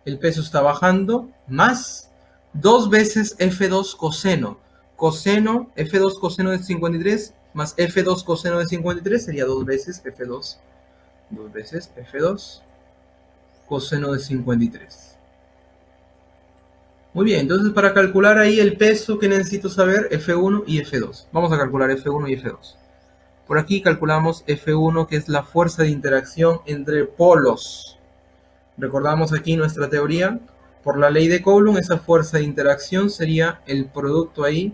El peso está bajando más 2 veces F2 coseno. Coseno, F2 coseno de 53 más F2 coseno de 53 sería 2 veces F2. 2 veces F2 coseno de 53. Muy bien, entonces para calcular ahí el peso que necesito saber, F1 y F2. Vamos a calcular F1 y F2. Por aquí calculamos F1, que es la fuerza de interacción entre polos. Recordamos aquí nuestra teoría. Por la ley de Coulomb, esa fuerza de interacción sería el producto ahí,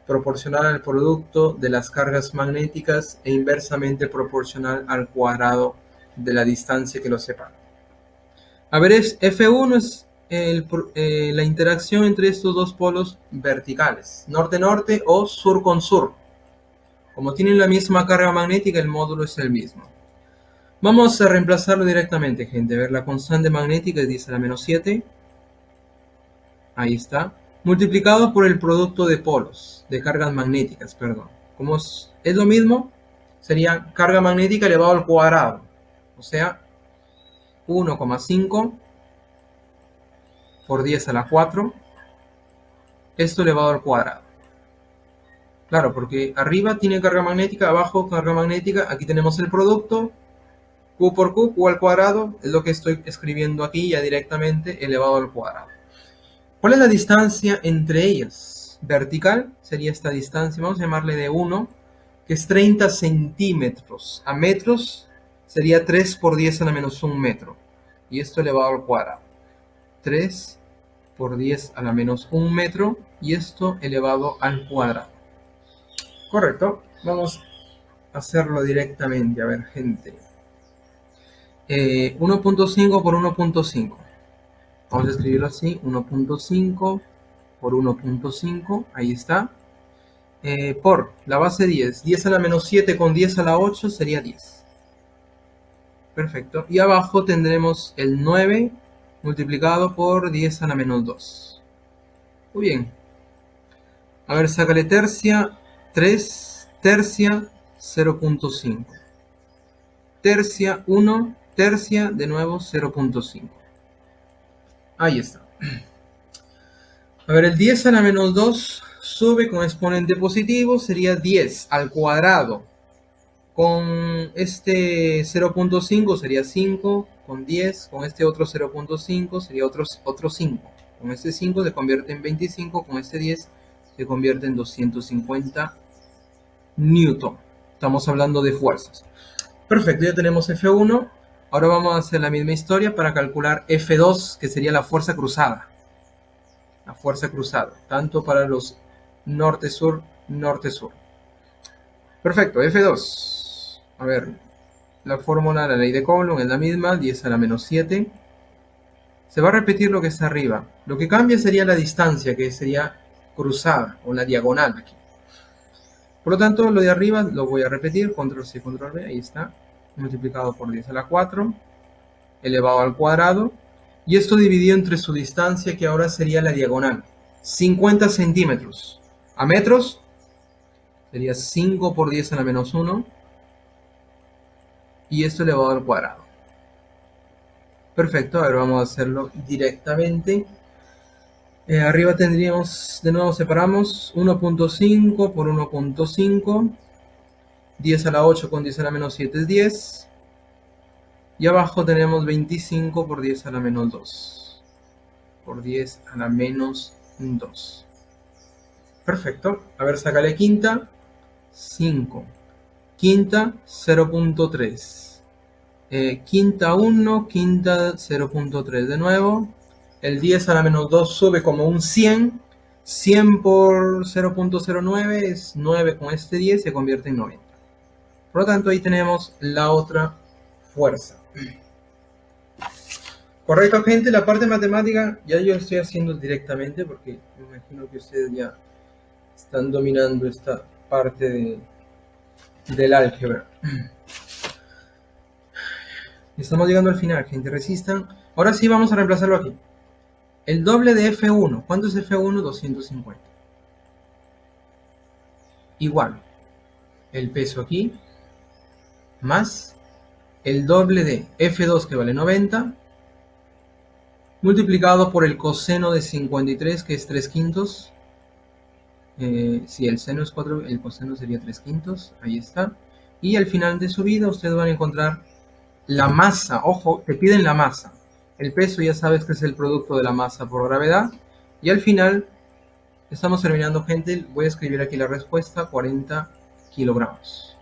proporcional al producto de las cargas magnéticas e inversamente proporcional al cuadrado de la distancia que los separa. A ver, F1 es la interacción entre estos dos polos verticales, norte-norte o sur con sur. Como tienen la misma carga magnética, el módulo es el mismo. Vamos a reemplazarlo directamente, gente. A ver, la constante magnética es 10 a la menos 7. Ahí está. Multiplicado por el producto de polos, de cargas magnéticas, perdón. Como es lo mismo, sería carga magnética elevado al cuadrado. O sea, 1,5 por 10 a la 4, esto elevado al cuadrado. Claro, porque arriba tiene carga magnética, abajo carga magnética, aquí tenemos el producto, Q por Q, Q al cuadrado, es lo que estoy escribiendo aquí ya directamente, elevado al cuadrado. ¿Cuál es la distancia entre ellas? Vertical sería esta distancia, vamos a llamarle de 1, que es 30 centímetros. A metros sería 3 por 10 a la menos 1 metro. Y esto elevado al cuadrado. 3 por 10 a la menos 1 metro. Y esto elevado al cuadrado. Correcto. Vamos a hacerlo directamente. A ver, gente. 1.5 por 1.5. Vamos a escribirlo así. 1.5 por 1.5. Ahí está. Por la base 10. 10 a la menos 7 con 10 a la 8 sería 10. Perfecto. Y abajo tendremos el 9 multiplicado por 10 a la menos 2. Muy bien. A ver, sácale tercia. 3 tercia 0.5. Tercia 1. Tercia de nuevo 0.5. Ahí está. A ver, el 10 a la menos 2 sube con exponente positivo. Sería 10 al cuadrado. Con este 0.5 sería 5, con 10, con este otro 0.5 sería otro 5. Con este 5 se convierte en 25, con este 10 se convierte en 250 newton. Estamos hablando de fuerzas. Perfecto, ya tenemos F1. Ahora vamos a hacer la misma historia para calcular F2, que sería la fuerza cruzada. La fuerza cruzada, tanto para los norte-sur, norte-sur. Perfecto, F2. A ver, la fórmula, la ley de Coulomb es la misma, 10 a la menos 7. Se va a repetir lo que está arriba. Lo que cambia sería la distancia, que sería cruzada, o la diagonal aquí. Por lo tanto, lo de arriba lo voy a repetir, control C, control V, ahí está. Multiplicado por 10 a la 4, elevado al cuadrado. Y esto dividido entre su distancia, que ahora sería la diagonal. 50 centímetros. A metros, sería 5 por 10 a la menos 1. Y esto elevado al cuadrado. Perfecto, ahora vamos a hacerlo directamente. Arriba tendríamos, de nuevo separamos 1.5 por 1.5. 10 a la 8 con 10 a la menos 7 es 10. Y abajo tenemos 25 por 10 a la menos 2. Por 10 a la menos 2. Perfecto. A ver, sácale quinta. 5. Quinta 0.3. Quinta 1, quinta 0.3 de nuevo. El 10 a la menos 2 sube como un 100. 100 por 0.09 es 9 con este 10 se convierte en 90. Por lo tanto, ahí tenemos la otra fuerza. Correcto, gente. La parte matemática ya yo estoy haciendo directamente porque me imagino que ustedes ya están dominando esta parte del álgebra. Estamos llegando al final, gente. Resistan. Ahora sí vamos a reemplazarlo aquí. El doble de F1. ¿Cuánto es F1? 250. Igual. El peso aquí. Más el doble de F2, que vale 90. Multiplicado por el coseno de 53, que es 3 quintos. Si el seno es 4, el coseno sería 3 quintos. Ahí está. Y al final de su vida ustedes van a encontrar la masa. Ojo, te piden la masa. El peso ya sabes que es el producto de la masa por gravedad. Y al final, estamos terminando, gente. Voy a escribir aquí la respuesta, 40 kilogramos.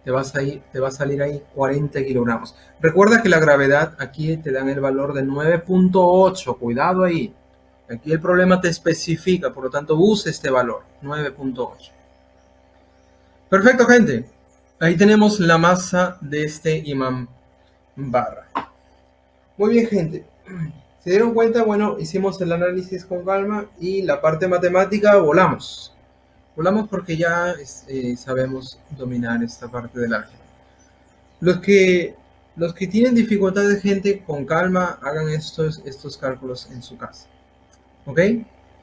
Te va a salir ahí 40 kilogramos. Recuerda que la gravedad, aquí te dan el valor de 9.8. Cuidado ahí. Aquí el problema te especifica, por lo tanto, use este valor, 9.8. Perfecto, gente. Ahí tenemos la masa de este imán barra. Muy bien, gente. ¿Se dieron cuenta? Bueno, hicimos el análisis con calma y la parte matemática volamos. Volamos porque ya sabemos dominar esta parte del álgebra. Los que tienen dificultades, gente, con calma, hagan estos cálculos en su casa. ¿Ok?